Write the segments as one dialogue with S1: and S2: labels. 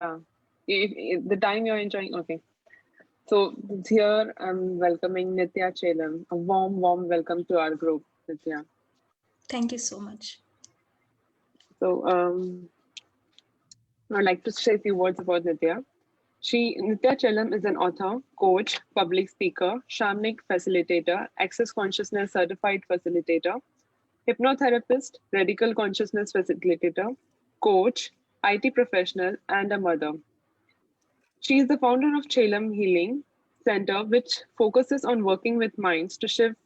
S1: Yeah. The time you're enjoying, okay. So here I'm welcoming Nithya Chellam. A warm, warm welcome to our group, Nithya.
S2: Thank you so much.
S1: So I'd like to say a few words about Nithya. Nithya Chellam is an author, coach, public speaker, shamanic facilitator, access consciousness certified facilitator, hypnotherapist, radical consciousness facilitator, coach, IT professional, and a mother. She is the founder of Chellam Healing Center, which focuses on working with minds to shift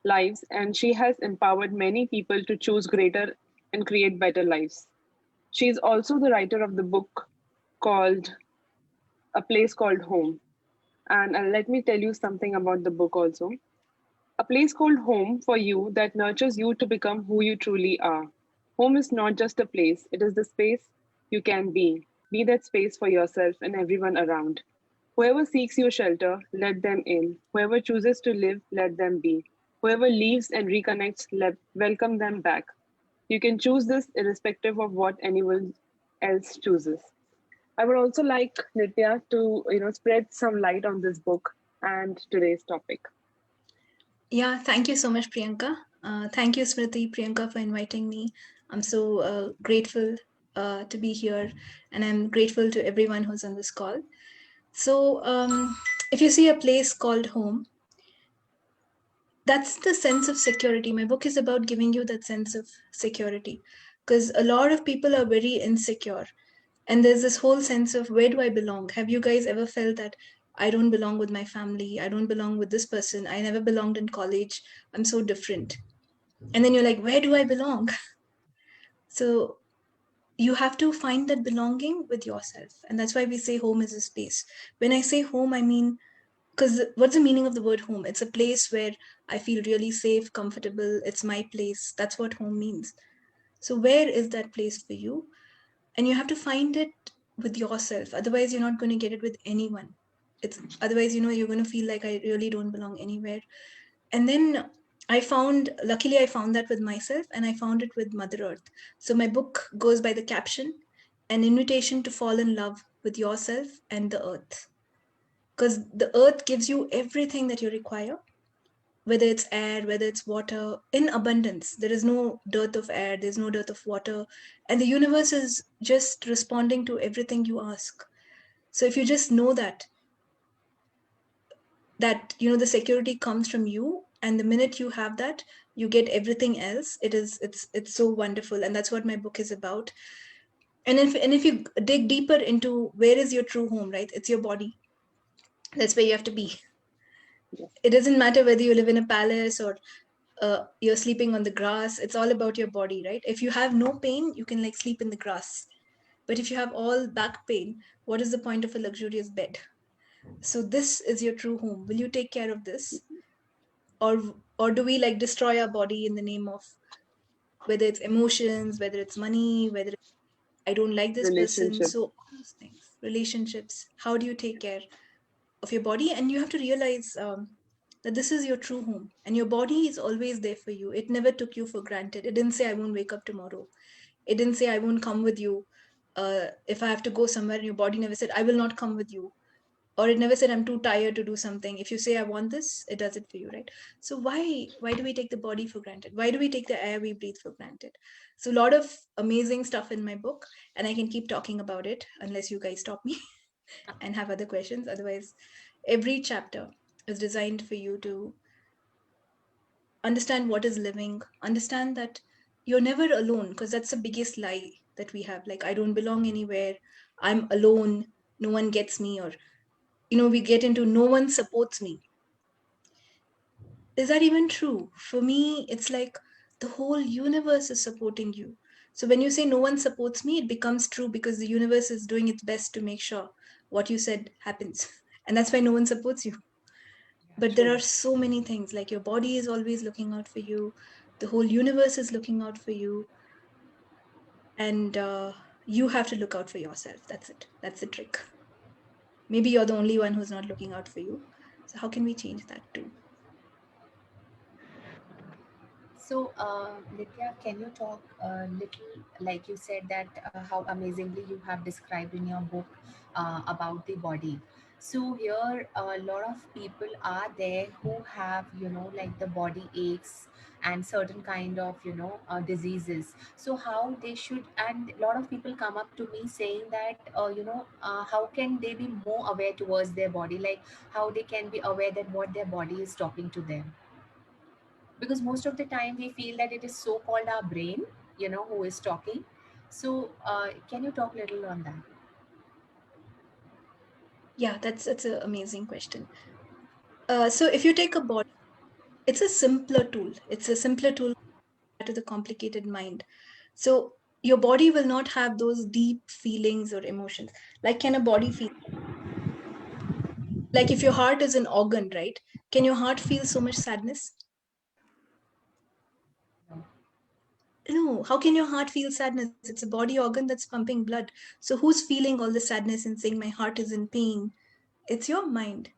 S1: lives, and she has empowered many people to choose greater and create better lives. She is also the writer of the book called A Place Called Home. And let me tell you something about the book also. A place called home for you that nurtures you to become who you truly are. Home is not just a place, it is the space you can be. Be that space for yourself and everyone around. Whoever seeks your shelter, let them in. Whoever chooses to live, let them be. Whoever leaves and reconnects, welcome them back. You can choose this irrespective of what anyone else chooses. I would also like Nitya to spread some light on this book and today's topic.
S2: Yeah, thank you so much, Priyanka. Thank you, Smriti, Priyanka, for inviting me. I'm so grateful to be here, and I'm grateful to everyone who's on this call. So, if you see a place called home, that's the sense of security. My book is about giving you that sense of security because a lot of people are very insecure, and there's this whole sense of where do I belong? Have you guys ever felt that I don't belong with my family? I don't belong with this person. I never belonged in college. I'm so different. And then you're like, where do I belong? So you have to find that belonging with yourself. And that's why we say home is a space. When I say home, I mean, because what's the meaning of the word home? It's a place where I feel really safe, comfortable. It's my place. That's what home means. So where is that place for you? And you have to find it with yourself. Otherwise, you're not going to get it with anyone. It's otherwise, you're going to feel like I really don't belong anywhere. And then luckily I found that with myself, and I found it with Mother Earth. So my book goes by the caption, an invitation to fall in love with yourself and the earth, because the earth gives you everything that you require, whether it's air, whether it's water, in abundance. There is no dearth of air, there's no dearth of water, and the universe is just responding to everything you ask. So if you just know that the security comes from you, and the minute you have that, you get everything else. It's so wonderful, and that's what my book is about. And if you dig deeper into where is your true home, right? It's your body. That's where you have to be.
S1: Yes.
S2: It doesn't matter whether you live in a palace or you're sleeping on the grass. It's all about your body, right? If you have no pain, you can like sleep in the grass. But if you have all back pain, what is the point of a luxurious bed? So this is your true home. Will you take care of this? Or do we like destroy our body in the name of whether it's emotions, whether it's money, whether I don't like this person?
S1: Relationship.
S2: So all those things, relationships. How do you take care of your body? And you have to realize that this is your true home, and your body is always there for you. It never took you for granted. It didn't say I won't wake up tomorrow. It didn't say I won't come with you. If I have to go somewhere, and your body never said I will not come with you, or it never said I'm too tired to do something. If you say I want this, it does it for you, right? So why do we take the body for granted? Why do we take the air we breathe for granted? So a lot of amazing stuff in my book, and I can keep talking about it unless you guys stop me and have other questions. Otherwise, every chapter is designed for you to understand what is living, understand that you're never alone, because that's the biggest lie that we have. Like, I don't belong anywhere, I'm alone, no one gets me, or we get into no one supports me. Is that even true? For me, it's like the whole universe is supporting you. So when you say no one supports me, it becomes true because the universe is doing its best to make sure what you said happens. And that's why no one supports you. But there are
S1: True.
S2: so many things, like your body is always looking out for you, the whole universe is looking out for you, and you have to look out for yourself. That's it. That's the trick. Maybe you're the only one who's not looking out for you. So how can we change that too?
S3: So, Nithya, can you talk a little, like you said, that how amazingly you have described in your book about the body. So here, a lot of people are there who have, like the body aches and certain kind of, diseases. So how they should, and a lot of people come up to me saying that, how can they be more aware towards their body, like how they can be aware that what their body is talking to them, because most of the time we feel that it is so called our brain, who is talking. So can you talk a little on that?
S2: Yeah, that's an amazing question. So if you take a body, it's a simpler tool. It's a simpler tool to the complicated mind. So your body will not have those deep feelings or emotions. Like, can a body feel? Like, if your heart is an organ, right? Can your heart feel so much sadness?
S3: No.
S2: No. How can your heart feel sadness? It's a body organ that's pumping blood. So who's feeling all the sadness and saying my heart is in pain? It's your mind,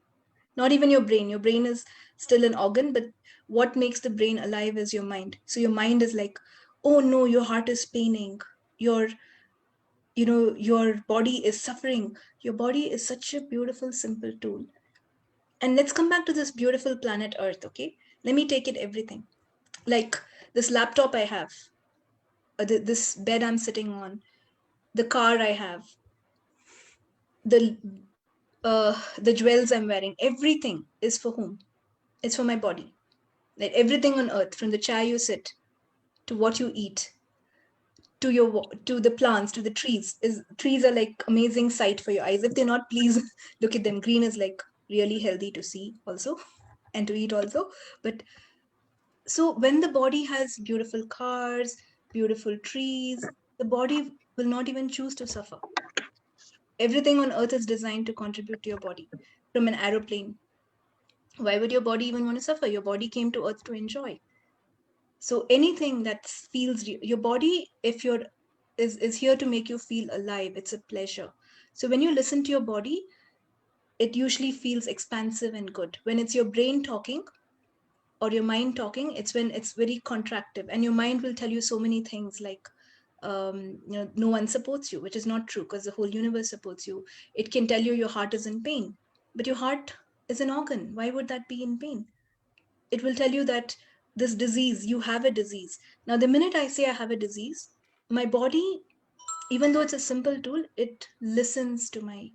S2: not even your brain. Your brain is still an organ, but what makes the brain alive is your mind. So your mind is like, oh no, your heart is paining. Your your body is suffering. Your body is such a beautiful simple tool. And let's come back to this beautiful planet Earth, okay? Let me take it everything. Like this laptop I have, this bed I'm sitting on, the car I have, the the jewels I'm wearing, everything is for whom? It's for my body. Like everything on earth, from the chair you sit to what you eat, to the plants, to the trees. Is trees are like amazing sight for your eyes. If they're not, please look at them. Green is like really healthy to see also and to eat also. But so when the body has beautiful cars, beautiful trees, the body will not even choose to suffer. Everything on earth is designed to contribute to your body. From an aeroplane, why would your body even want to suffer? Your body came to earth to enjoy. So anything that feels your body, if you're is here to make you feel alive, it's a pleasure. So when you listen to your body, it usually feels expansive and good. When it's your brain talking or your mind talking, it's when it's very contractive, and your mind will tell you so many things like no one supports you, which is not true because the whole universe supports you. It can tell you your heart is in pain, but your heart is an organ. Why would that be in pain? It will tell you that this disease, you have a disease. Now the minute I say I have a disease, my body, even though it's a simple tool, it listens to me,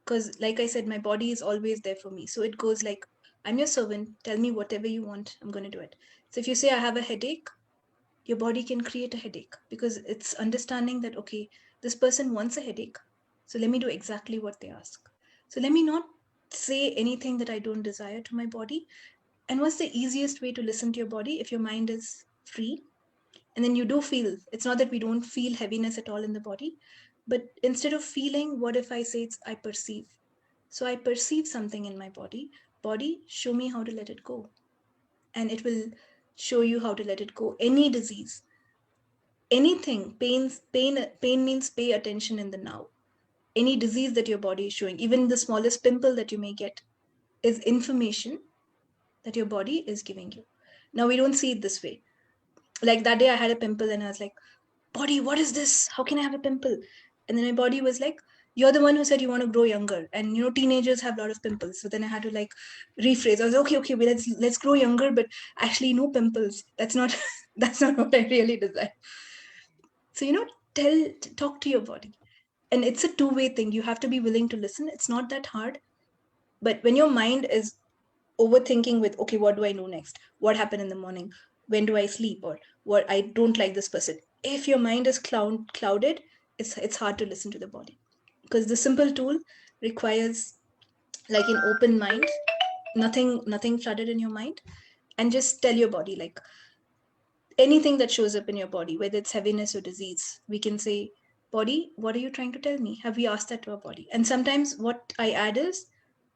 S2: because like I said, my body is always there for me. So it goes like, I'm your servant, tell me whatever you want, I'm going to do it. So if you say I have a headache, your body can create a headache, because it's understanding that, okay, this person wants a headache, so let me do exactly what they ask. So let me not say anything that I don't desire to my body. And what's the easiest way to listen to your body? If your mind is free, and then you do feel, it's not that we don't feel heaviness at all in the body, but instead of feeling, what if I say it's I perceive? So I perceive something in my body. Body, show me how to let it go. And it will show you how to let it go. Any disease, anything, pain means pay attention in the now. Any disease that your body is showing, even the smallest pimple that you may get, is information that your body is giving you. Now we don't see it this way. Like that day I had a pimple and I was like, body, what is this? How can I have a pimple? And then my body was like, you're the one who said you want to grow younger. And teenagers have a lot of pimples. So then I had to like rephrase. I was like, okay, well, let's grow younger, but actually no pimples. That's not that's not what I really desire. So talk to your body. And it's a two-way thing. You have to be willing to listen. It's not that hard. But when your mind is overthinking with, okay, what do I know next? What happened in the morning? When do I sleep? Or what, I don't like this person. If your mind is clouded, it's hard to listen to the body, because the simple tool requires like an open mind, nothing flooded in your mind, and just tell your body like anything that shows up in your body, whether it's heaviness or disease. We can say, body, what are you trying to tell me? Have we asked that to our body? And sometimes what I add is,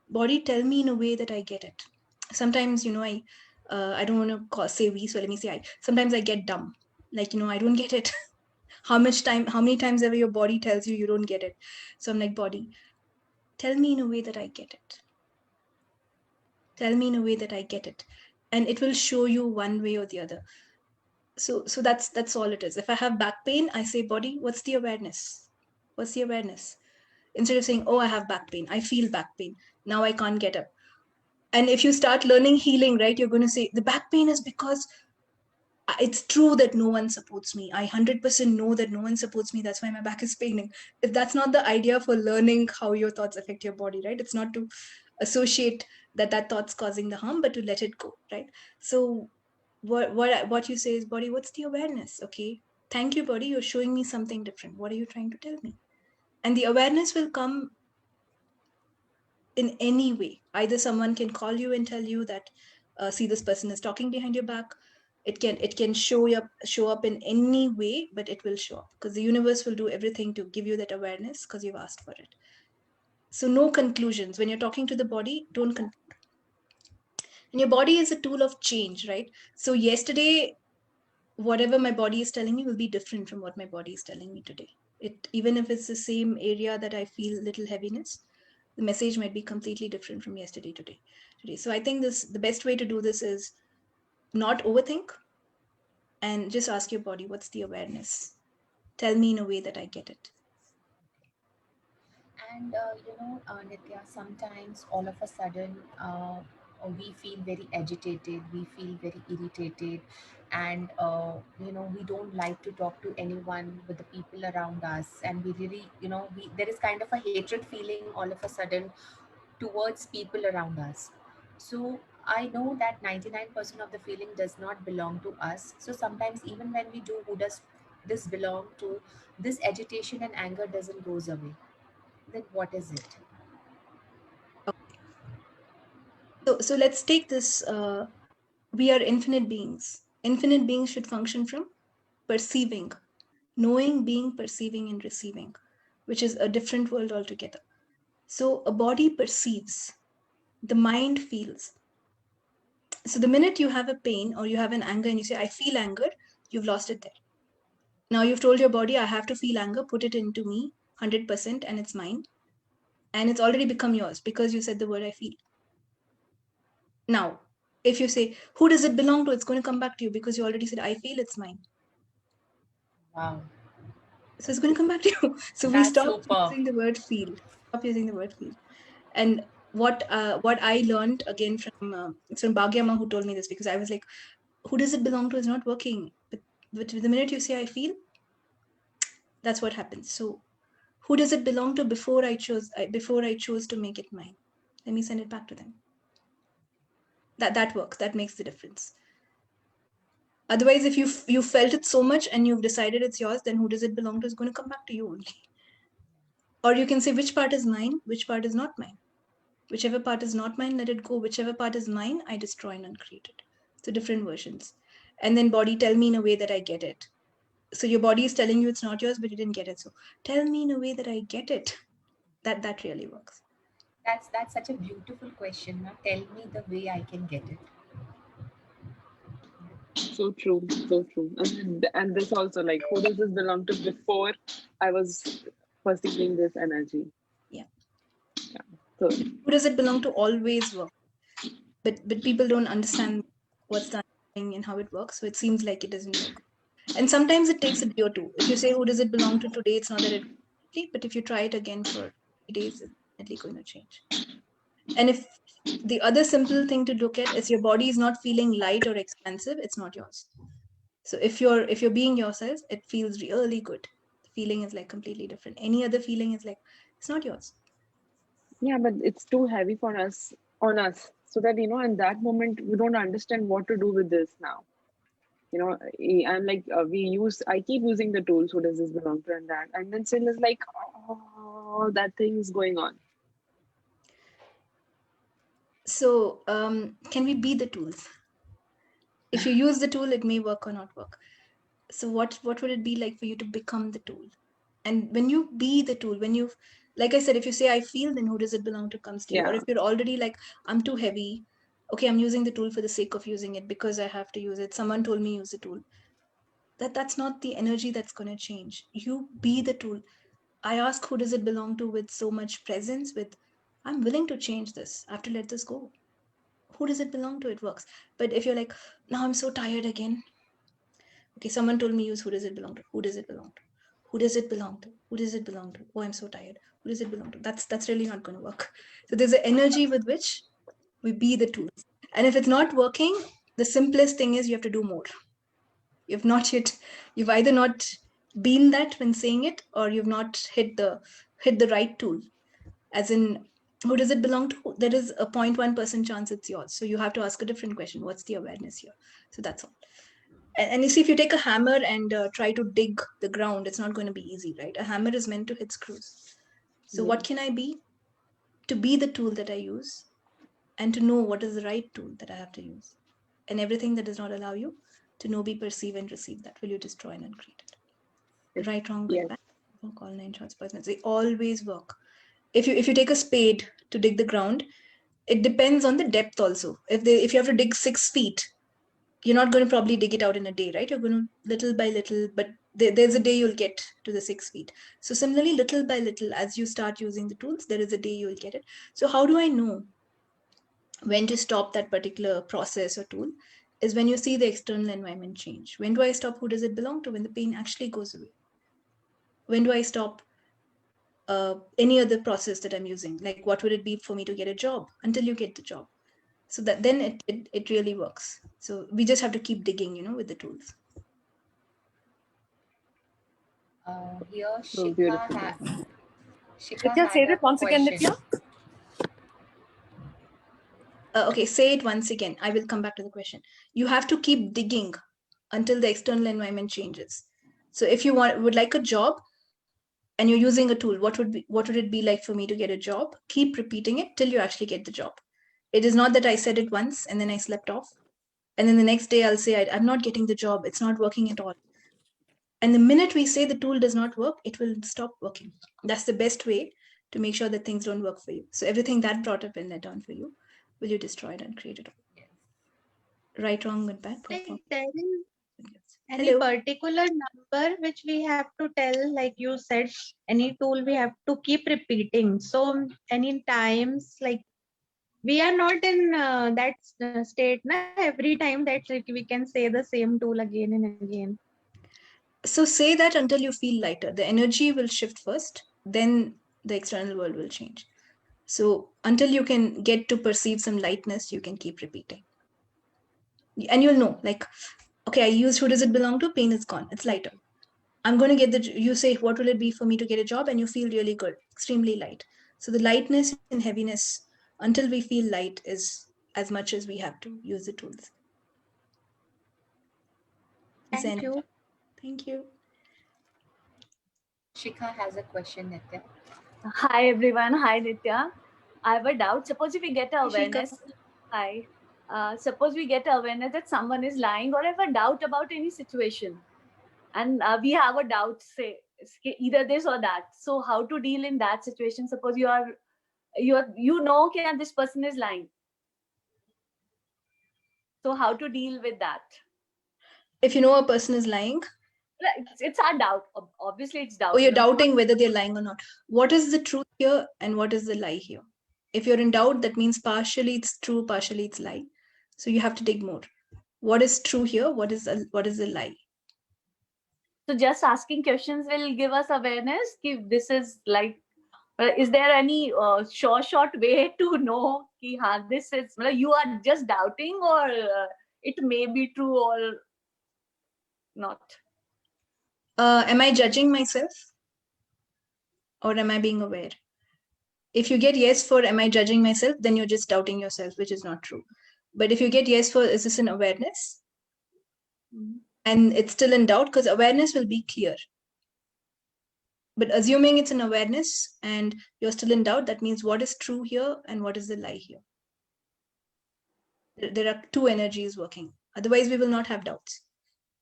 S2: body, tell me in a way that I get it. Sometimes I don't want to say we, so let me say I. Sometimes I get dumb, like I don't get it. How many times ever your body tells you you don't get it. So I'm like, body, tell me in a way that I get it. Tell me in a way that I get it. and it will show you one way or the other. So that's all it is. If I have back pain, I say, body, what's the awareness? What's the awareness? Instead of saying, oh, I have back pain, I feel back pain, now I can't get up. And if you start learning healing, right, you're going to say the back pain is because it's true that no one supports me. I 100% know that no one supports me. That's why my back is paining. If that's not the idea for learning how your thoughts affect your body, right? It's not to associate that thought's causing the harm, but to let it go, right? So what you say is, body, what's the awareness? Okay, thank you, body. You're showing me something different. What are you trying to tell me? And the awareness will come in any way. Either someone can call you and tell you that, see, this person is talking behind your back. It can show up in any way, but it will show up because the universe will do everything to give you that awareness because you've asked for it. So no conclusions when you're talking to the body. Don't conclude. And your body is a tool of change, right? So yesterday, whatever my body is telling me will be different from what my body is telling me today. It, even if it's the same area that I feel little heaviness, the message might be completely different from yesterday today. So I think the best way to do this is not overthink and just ask your body, what's the awareness? Tell me in a way that I get it.
S3: And Nithya, sometimes all of a sudden we feel very agitated, we feel very irritated, and we don't like to talk to anyone with the people around us, and we really, there is kind of a hatred feeling all of a sudden towards people around us. So I know that 99% of the feeling does not belong to us. So sometimes even when we do, who does this belong to, this agitation and anger doesn't goes away. Then what is it?
S2: So let's take this. We are infinite beings. Infinite beings should function from perceiving, knowing, being, perceiving, and receiving, which is a different world altogether. So a body perceives, the mind feels. So the minute you have a pain or you have an anger and you say, I feel anger, you've lost it there. Now you've told your body, I have to feel anger, put it into me 100% and it's mine. And it's already become yours because you said the word I feel. Now, if you say, who does it belong to? It's going to come back to you because you already said, I feel it's mine.
S3: Wow.
S2: So it's going to come back to you. So we
S3: That's
S2: stop
S3: super.
S2: using the word feel. Stop using the word feel. And what I learned again from it's from Bhagyama who told me this, because I was like, who does it belong to is not working. But the minute you say I feel, that's what happens. So who does it belong to before I chose to make it mine? Let me send it back to them. That works. That makes the difference. Otherwise, if you felt it so much and you've decided it's yours, then who does it belong to is going to come back to you only. Or you can say, which part is mine, which part is not mine. Whichever part is not mine, let it go. Whichever part is mine, I destroy and uncreate it. So different versions. And then body, tell me in a way that I get it. So your body is telling you it's not yours, but you didn't get it. So tell me in a way that I get it. That really works.
S3: That's such a beautiful question. Now tell me the way I can get it.
S1: So true, so true. And this also, like, who does this belong to before I was perceiving this energy?
S2: Yeah.
S1: Yeah. So
S2: Who does it belong to always work? But people don't understand what's the thing and how it works. So it seems like it doesn't work. And sometimes it takes a day or two. If you say, who does it belong to today? It's not that it will, but if you try it again for 3 days, it's definitely going to change. And if the other simple thing to look at is your body is not feeling light or expansive, it's not yours. So if you're being yourself, it feels really good. The feeling is like completely different. Any other feeling is like, it's not yours.
S1: yeah, but it's too heavy for us on us. So that, in that moment we don't understand what to do with this now. I'm like, I keep using the tools, who does this belong to, and that, and then still is like, oh, that thing is going on.
S2: So can we be the tools? If you use the tool, it may work or not work. So what would it be like for you to become the tool? And when you be the tool, when you, like I said, if you say I feel, then who does it belong to comes to you. Or
S1: Yeah.
S2: if you're already like, I'm too heavy, okay, I'm using the tool for the sake of using it because I have to use it, someone told me use the tool. That's not the energy that's going to change. You be the tool. I ask, who does it belong to, with so much presence, with, I'm willing to change this, I have to let this go. who does it belong to? It works. But if you're like, now I'm so tired again. Okay, someone told me use who does it belong to? Who does it belong to? Who does it belong to? Who does it belong to? Oh, I'm so tired. Who does it belong to? That's really not going to work. So there's an energy with which we be the tools. And if it's not working, the simplest thing is you have to do more. You've either not been that when saying it, or you've not hit the right tool. As in, who does it belong to? There is a 0.1% chance it's yours. So you have to ask a different question. What's the awareness here? So that's all. And you see, if you take a hammer and try to dig the ground, it's not going to be easy, right? A hammer is meant to hit screws. So what can I be? To be the tool that I use, and to know what is the right tool that I have to use. And everything that does not allow you to know, be, perceive, and receive that, will you destroy and uncreate it? Right, wrong, good, bad, all 9 shorts per minute. They always work. If you take a spade to dig the ground, it depends on the depth also. If you have to dig 6 feet, you're not going to probably dig it out in a day, right? You're going to little by little, but there's a day you'll get to the 6 feet. So similarly, little by little, as you start using the tools, there is a day you'll get it. So how do I know when to stop that particular process or tool? Is when you see the external environment change. When do I stop? Who does it belong to? When the pain actually goes away. When do I stop any other process that I'm using? Like, what would it be for me to get a job until you get the job? So that then it really works. So we just have to keep digging, with the tools.
S3: Here,
S1: So beautiful.
S3: Shikha
S4: Nithya, say
S3: had a
S4: that once again,
S3: question.
S4: Nithya.
S2: Okay, say it once again. I will come back to the question. You have to keep digging until the external environment changes. So if you would like a job and you're using a tool, what would it be like for me to get a job? Keep repeating it till you actually get the job. It is not that I said it once and then I slept off, and then the next day I'll say I'm not getting the job. It's not working at all. And the minute we say the tool does not work, it will stop working. That's the best way to make sure that things don't work for you. So everything that brought up and let down for you, will you destroy it and create it?
S3: Yes.
S2: Right, wrong, good, bad.
S4: Like there is any
S2: Hello.
S4: particular number which we have to tell, like you said, any tool we have to keep repeating. So any times, like we are not in that state na, every time that like we can say the same tool again and again.
S2: So say that until you feel lighter. The energy will shift first, then the external world will change. So until you can get to perceive some lightness, you can keep repeating. And you'll know, like, okay, I used who does it belong to? Pain is gone. It's lighter. I'm going to get you say, what will it be for me to get a job? And you feel really good, extremely light. So the lightness and heaviness, until we feel light, is as much as we have to use the tools.
S4: Thank you.
S2: Thank you.
S3: Shikha has a question, Nithya.
S5: Hi everyone. Hi Nithya. I have a doubt. Suppose if we get awareness. Hi. Suppose we get awareness that someone is lying, or have a doubt about any situation, and we have a doubt, say either this or that. So how to deal in that situation? Suppose that this person is lying. So how to deal with that?
S2: If you know a person is lying,
S5: it's our doubt. Obviously, it's doubt.
S2: Or you're doubting whether they're lying or not. What is the truth here and what is the lie here? If you're in doubt, that means partially it's true, partially it's lie. So you have to dig more. What is true here? What is the lie?
S5: So just asking questions will give us awareness. If this is like, is there any short way to know ki, this is, you are just doubting, or it may be true or not?
S2: Am I judging myself or am I being aware? If you get yes for am I judging myself, then you're just doubting yourself, which is not true. But if you get yes for is this an awareness, and it's still in doubt, because awareness will be clear. But assuming it's an awareness and you're still in doubt, that means what is true here and what is the lie here? There are two energies working. Otherwise, we will not have doubts.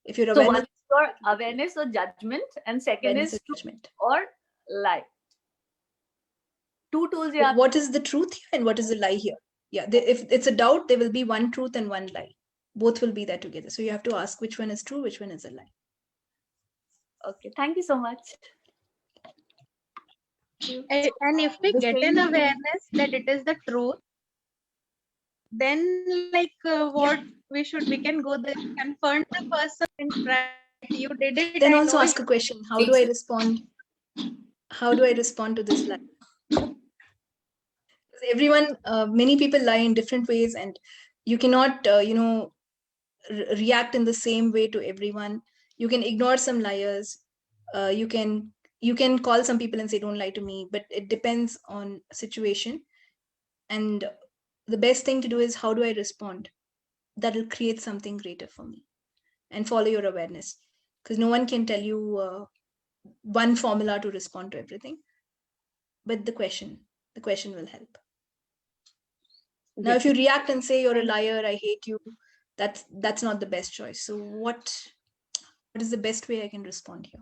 S2: If you're
S5: so one is your awareness or judgment, and second is
S2: judgment
S5: or lie. Two tools.
S2: What is the truth here and what is the lie here? Yeah, if it's a doubt, there will be one truth and one lie. Both will be there together. So you have to ask which one is true, which one is a lie.
S5: Okay, thank you so much.
S4: And if we get an awareness that it is the truth, then like what we can go there, confront the person and try that you did it.
S2: Then
S4: I
S2: also
S4: know
S2: ask a question: how do I respond? How do I respond to this lie? Everyone, many people lie in different ways, and you cannot, react in the same way to everyone. You can ignore some liars. You can call some people and say, "Don't lie to me," but it depends on situation. And the best thing to do is, how do I respond? That will create something greater for me, and follow your awareness, because no one can tell you one formula to respond to everything. But the question will help. Now, if you react and say, "You're a liar, I hate you," that's not the best choice. So what is the best way I can respond here?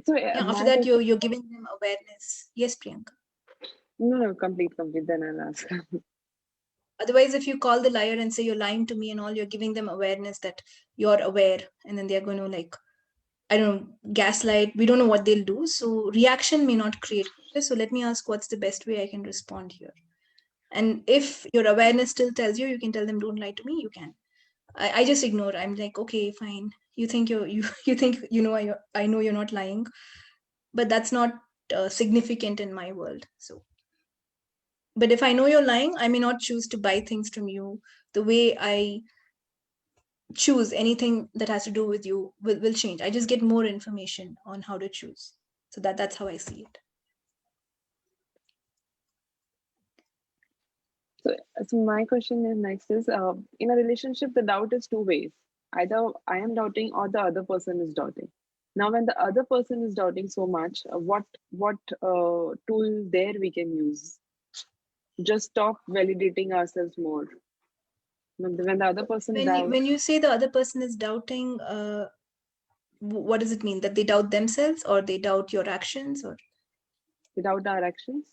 S1: So
S2: After that, you're giving them awareness. Yes, Priyanka.
S1: no, complete. Then I'll ask.
S2: Otherwise, if you call the liar and say you're lying to me and all, you're giving them awareness that you're aware, and then they're going to, like, I don't know, gaslight. We don't know what they'll do. So reaction may not create. So let me ask, what's the best way I can respond here? And if your awareness still tells you, you can tell them, "Don't lie to me." You can. I just ignore. I'm like, okay, fine. You think you think I know you're not lying, but that's not significant in my world. So, but if I know you're lying, I may not choose to buy things from you the way I choose anything that has to do with you will change. I just get more information on how to choose. So that's how I see it.
S1: So my question is next is in a relationship, the doubt is two ways. Either I am doubting or the other person is doubting. Now, when the other person is doubting so much, what tool there we can use? Just stop validating ourselves more. When the other person doubts,
S2: When you say the other person is doubting, what does it mean? That they doubt themselves, or they doubt your actions, or
S1: without our actions,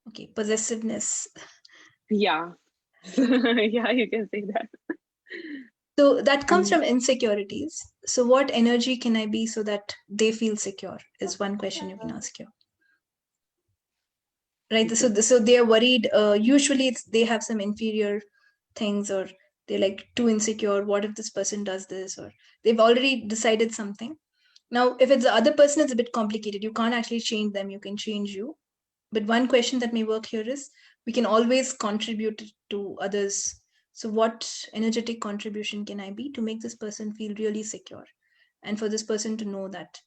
S2: okay, possessiveness?
S1: yeah, yeah, you can say that.
S2: So that comes from insecurities. So what energy can I be so that they feel secure is one question you can ask you. Right.
S1: Okay.
S2: So they are worried. Usually they have some inferior things, or they're like too insecure. What if this person does this? Or they've already decided something. Now, if it's the other person, it's a bit complicated. You can't actually change them. You can change you. But one question that may work here is, we can always contribute to others. So what energetic contribution can I be to make this person feel really secure, and for this person to know that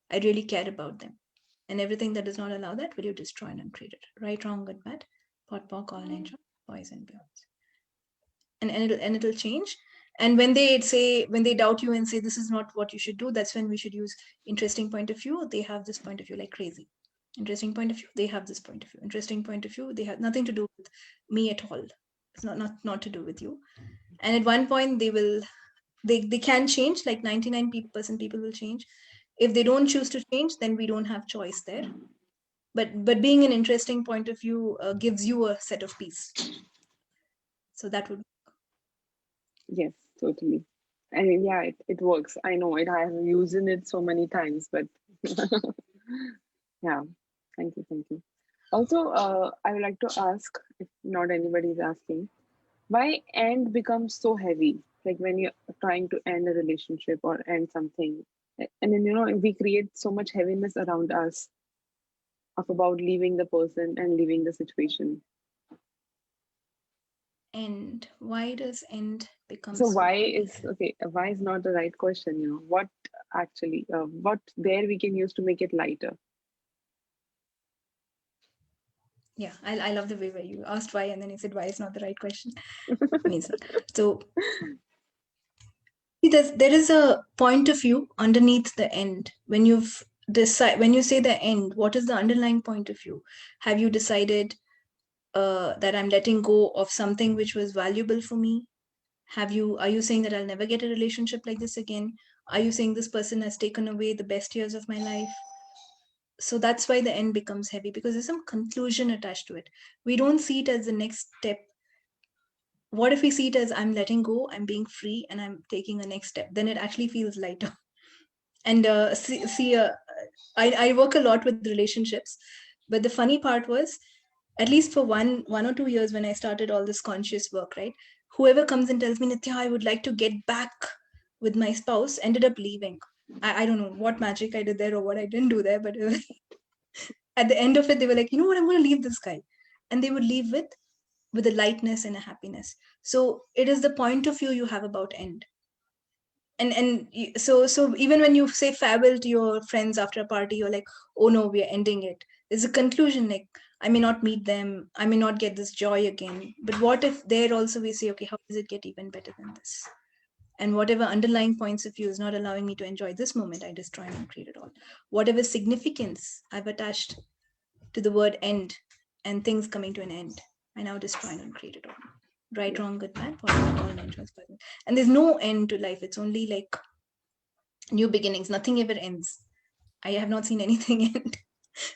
S2: I really care about them? And everything that does not allow that, will you destroy and uncreate it? Right, wrong, good, bad, pot, pock, all nature, boys and beyonds. And it'll change. And when they doubt you and say this is not what you should do, that's when we should use interesting point of view. They have this point of view, like crazy. Interesting point of view, they have this point of view. Interesting point of view, they have nothing to do with me at all. It's not to do with you. And at one point they can change, like 99% people will change. If they don't choose to change, then we don't have choice there. But being an interesting point of view gives you a set of peace. So that would.
S1: Yes, totally. I mean, yeah, it works. I know it. I have used it so many times, but yeah, thank you. Also, I would like to ask, if not anybody is asking, why end becomes so heavy? Like when you're trying to end a relationship or end something, and then we create so much heaviness around us of about leaving the person and leaving the situation.
S2: End. Why does end become
S1: So
S2: so
S1: why
S2: heavy?
S1: is okay? Why is not the right question? What actually? What there we can use to make it lighter?
S2: Yeah, I love the way where you asked why and then you said why is not the right question. Means so there is a point of view underneath the end. When when you say the end, what is the underlying point of view? Have you decided that I'm letting go of something which was valuable for me? Are you saying that I'll never get a relationship like this again? Are you saying this person has taken away the best years of my life? So that's why the end becomes heavy, because there's some conclusion attached to it. We don't see it as the next step. What if we see it as, I'm letting go, I'm being free, and I'm taking a next step? Then it actually feels lighter. And I work a lot with relationships, but the funny part was, at least for one or 2 years when I started all this conscious work, right? Whoever comes and tells me, Nithya, I would like to get back with my spouse, ended up leaving. I don't know what magic I did there or what I didn't do there, but at the end of it, they were like, you know what, I'm going to leave this guy. And they would leave with a lightness and a happiness. So it is the point of view you have about end. So even when you say farewell to your friends after a party, you're like, oh no, we are ending it. There's a conclusion, like, I may not meet them, I may not get this joy again. But what if there also we say, okay, how does it get even better than this? And whatever underlying points of view is not allowing me to enjoy this moment, I destroy and uncreate it all. Whatever significance I've attached to the word end and things coming to an end, I now destroy and uncreate it all. Right, wrong, good, bad, all natural. And there's no end to life. It's only like new beginnings. Nothing ever ends. I have not seen anything end.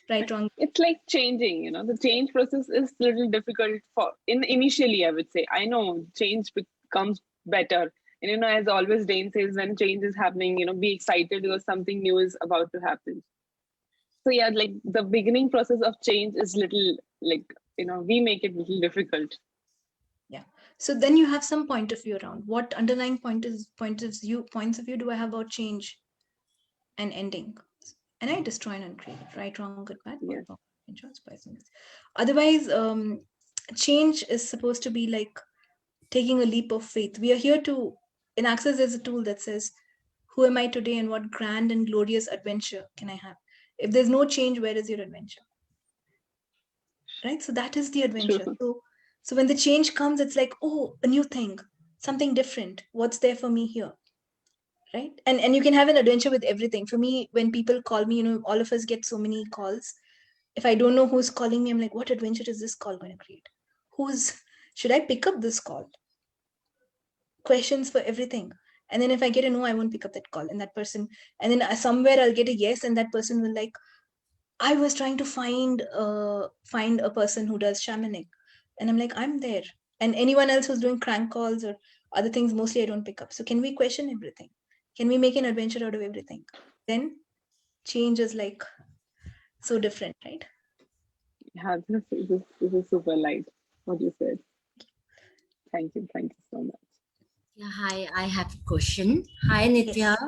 S2: Right, wrong.
S1: It's like changing, you know, the change process is a little difficult initially, I would say. I know change becomes better. And, you know, as always, Dane says, when change is happening, you know, be excited because something new is about to happen. So yeah, like the beginning process of change is little like, you know, we make it a little difficult.
S2: Yeah. So then you have some point of view around what underlying points of view do I have about change and ending? And I destroy and uncreate it. Right, wrong, good, bad,
S1: Yes.
S2: Otherwise, change is supposed to be like taking a leap of faith. We are here to, in Access, there's a tool that says, who am I today and what grand and glorious adventure can I have? If there's no change, where is your adventure? Right? So that is the adventure. So when the change comes, it's like, oh, a new thing, something different. What's there for me here? Right? And you can have an adventure with everything. For me, when people call me, you know, all of us get so many calls. If I don't know who's calling me, I'm like, what adventure is this call going to create? Should I pick up this call? Questions for everything. And then if I get a no, I won't pick up that call. And that person, and then somewhere I'll get a yes, and that person will like, I was trying to find a person who does shamanic. And I'm like, I'm there. And anyone else who's doing crank calls or other things, mostly I don't pick up. So can we question everything? Can we make an adventure out of everything? Then change is like so different, right?
S1: Yeah, this is super light, what you said. Thank you so much.
S6: Yeah, hi, I have a question. Hi, Nithya. Yes.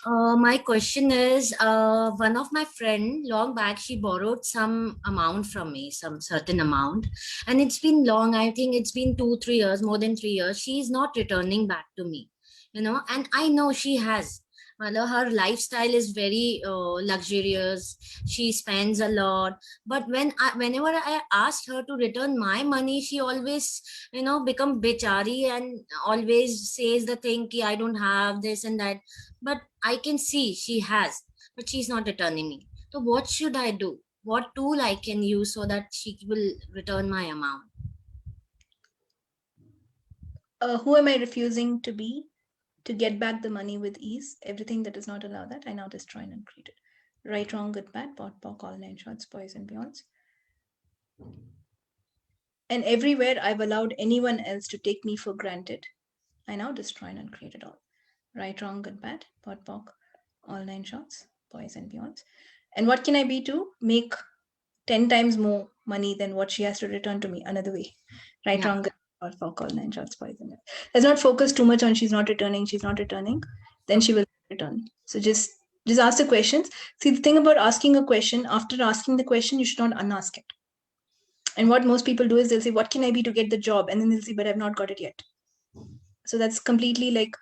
S6: My question is, one of my friend long back, she borrowed some amount from me, some certain amount, and it's been long. I think it's been 2-3 years, more than 3 years. She is not returning back to me, you know, and I know she has. Her lifestyle is very luxurious. She spends a lot, but whenever I asked her to return my money, she always, you know, become bichari and always says the thing ki I don't have this and that. But I can see she has, but she's not returning me. So what should I do? What tool I can use so that she will return my amount?
S2: Who am I refusing to be to get back the money with ease? Everything that does not allow that, I now destroy and uncreate it. Right, wrong, good, bad, pot, pock, all nine shorts, boys and beyonds. And everywhere I've allowed anyone else to take me for granted, I now destroy and uncreate it all. Right, wrong, good, bad, pot, pock, all nine shorts, boys and beyonds. And what can I be to make 10 times more money than what she has to return to me another way? Right, wrong, good, or fuck all nine shots, boys and beyonds. Let's not focus too much on she's not returning, then she will return. So just ask the questions. See, the thing about asking a question, after asking the question, you should not unask it. And what most people do is they'll say, what can I be to get the job? And then they'll say, but I've not got it yet. So that's completely like,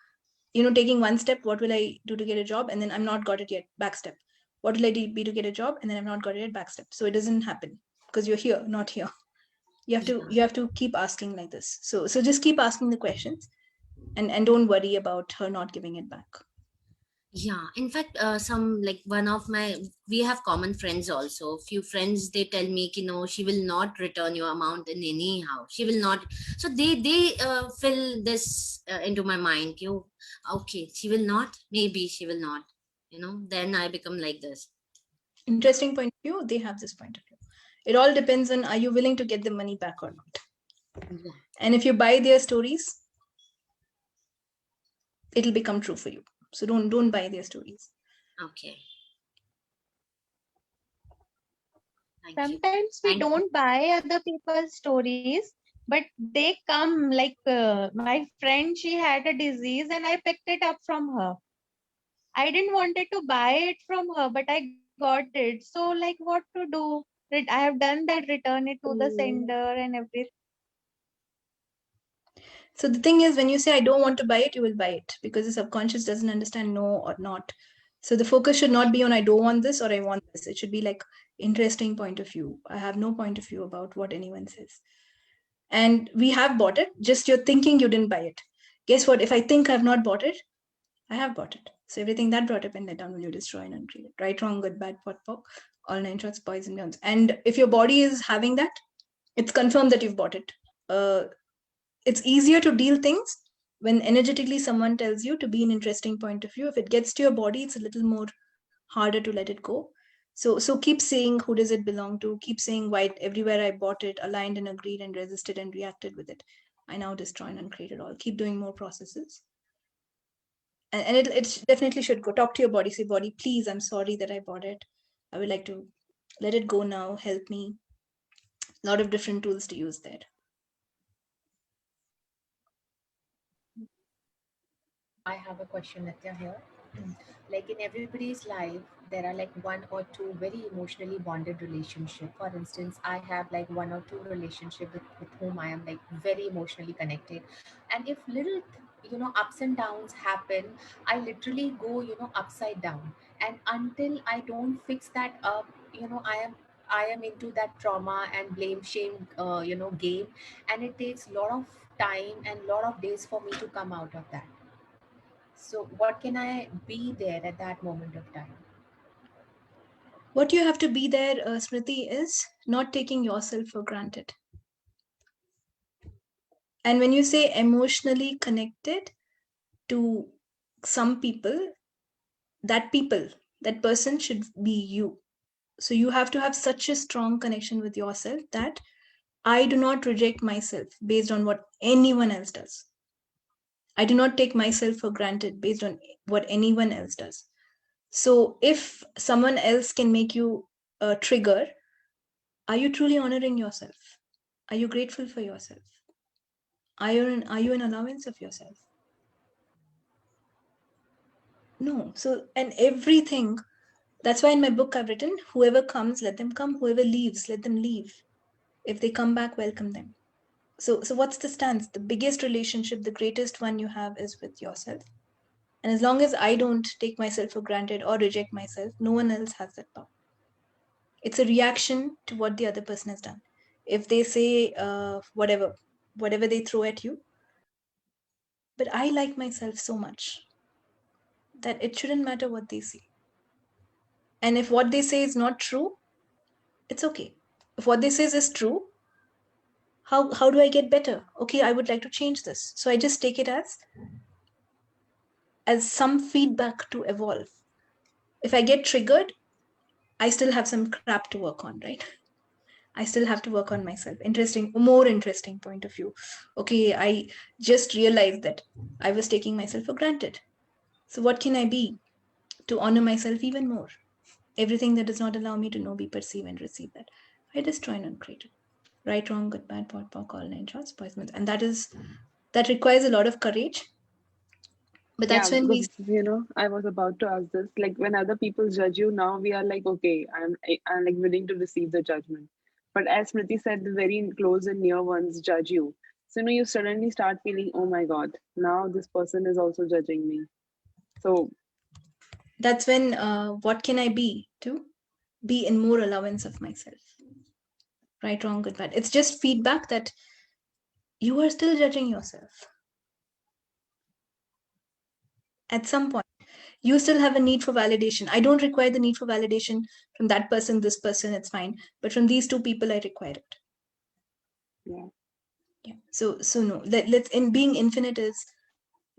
S2: you know, taking one step, what will I do to get a job? And then I'm not got it yet, back step. What will I be to get a job? And then I've not got it yet, back step. So it doesn't happen because you're here, not here. You have to keep asking like this. So just keep asking the questions and don't worry about her not giving it back.
S6: Yeah, in fact, one of we have common friends also. Few friends, they tell me, you know, she will not return your amount in anyhow. She will not. So they fill this into my mind. Okay, she will not. Maybe she will not. You know, then I become like this.
S2: Interesting point of view. They have this point of view. It all depends on, are you willing to get the money back or not? Yeah. And if you buy their stories, it'll become true for you. So don't buy their stories.
S6: Okay.
S4: Sometimes we don't buy other people's stories, but they come like my friend, she had a disease and I picked it up from her. I didn't wanted to buy it from her, but I got it. So like what to do? I have done that, return it to the sender and everything.
S2: So the thing is, when you say I don't want to buy it, you will buy it because the subconscious doesn't understand no or not. So the focus should not be on I don't want this or I want this. It should be like interesting point of view. I have no point of view about what anyone says. And we have bought it, just you're thinking you didn't buy it. Guess what? If I think I've not bought it, I have bought it. So everything that brought up and let down will you destroy and uncreate it. Right, wrong, good, bad, pot, pock, all nine shots, boys and beyonds. And if your body is having that, it's confirmed that you've bought it. It's easier to deal things when energetically someone tells you to be an interesting point of view. If it gets to your body, it's a little more harder to let it go. So keep saying who does it belong to, keep saying why everywhere I bought it, aligned and agreed and resisted and reacted with it, I now destroy and uncreate it all. Keep doing more processes. And it definitely should go. Talk to your body, say, body, please, I'm sorry that I bought it. I would like to let it go now, help me. A lot of different tools to use there.
S3: I have a question, Nithya, here. Like in everybody's life, there are like one or two very emotionally bonded relationship. For instance, I have like one or two relationship with whom I am like very emotionally connected. And if little, ups and downs happen, I literally go, upside down. And until I don't fix that up, I am into that trauma and blame shame, game. And it takes a lot of time and a lot of days for me to come out of that. So, what can I be there at that moment of time?
S2: What you have to be there, Smriti, is not taking yourself for granted. And when you say emotionally connected to some people, that person should be you. So you have to have such a strong connection with yourself that I do not reject myself based on what anyone else does. I do not take myself for granted based on what anyone else does. So if someone else can make you a trigger, are you truly honoring yourself? Are you grateful for yourself? Are you an allowance of yourself? No. So, and everything, that's why in my book I've written, whoever comes, let them come. Whoever leaves, let them leave. If they come back, welcome them. So what's the stance? The biggest relationship, the greatest one you have is with yourself. And as long as I don't take myself for granted or reject myself, no one else has that power. It's a reaction to what the other person has done. If they say whatever they throw at you, but I like myself so much that it shouldn't matter what they say. And if what they say is not true, it's okay. If what they say is true, how do I get better? Okay, I would like to change this. So I just take it as some feedback to evolve. If I get triggered, I still have some crap to work on, right? I still have to work on myself. More interesting point of view. Okay, I just realized that I was taking myself for granted. So what can I be to honor myself even more? Everything that does not allow me to know, be, perceive, and receive that, I destroy and uncreate it. Right, wrong, good, bad, pot, pock, all nine shots, poisonous. And that requires a lot of courage. But that's
S1: Yeah,
S2: when we...
S1: because I was about to ask this. Like when other people judge you, now we are like, okay, I'm like willing to receive the judgment. But as Smriti said, the very close and near ones judge you. So you suddenly start feeling, oh my God, now this person is also judging me. So
S2: that's when what can I be to be in more allowance of myself? Right, wrong, good, bad. It's just feedback that you are still judging yourself. At some point, you still have a need for validation. I don't require the need for validation from that person, this person, it's fine. But from these two people, I require it.
S1: yeah.
S2: Yeah. So no. Let's in being infinite is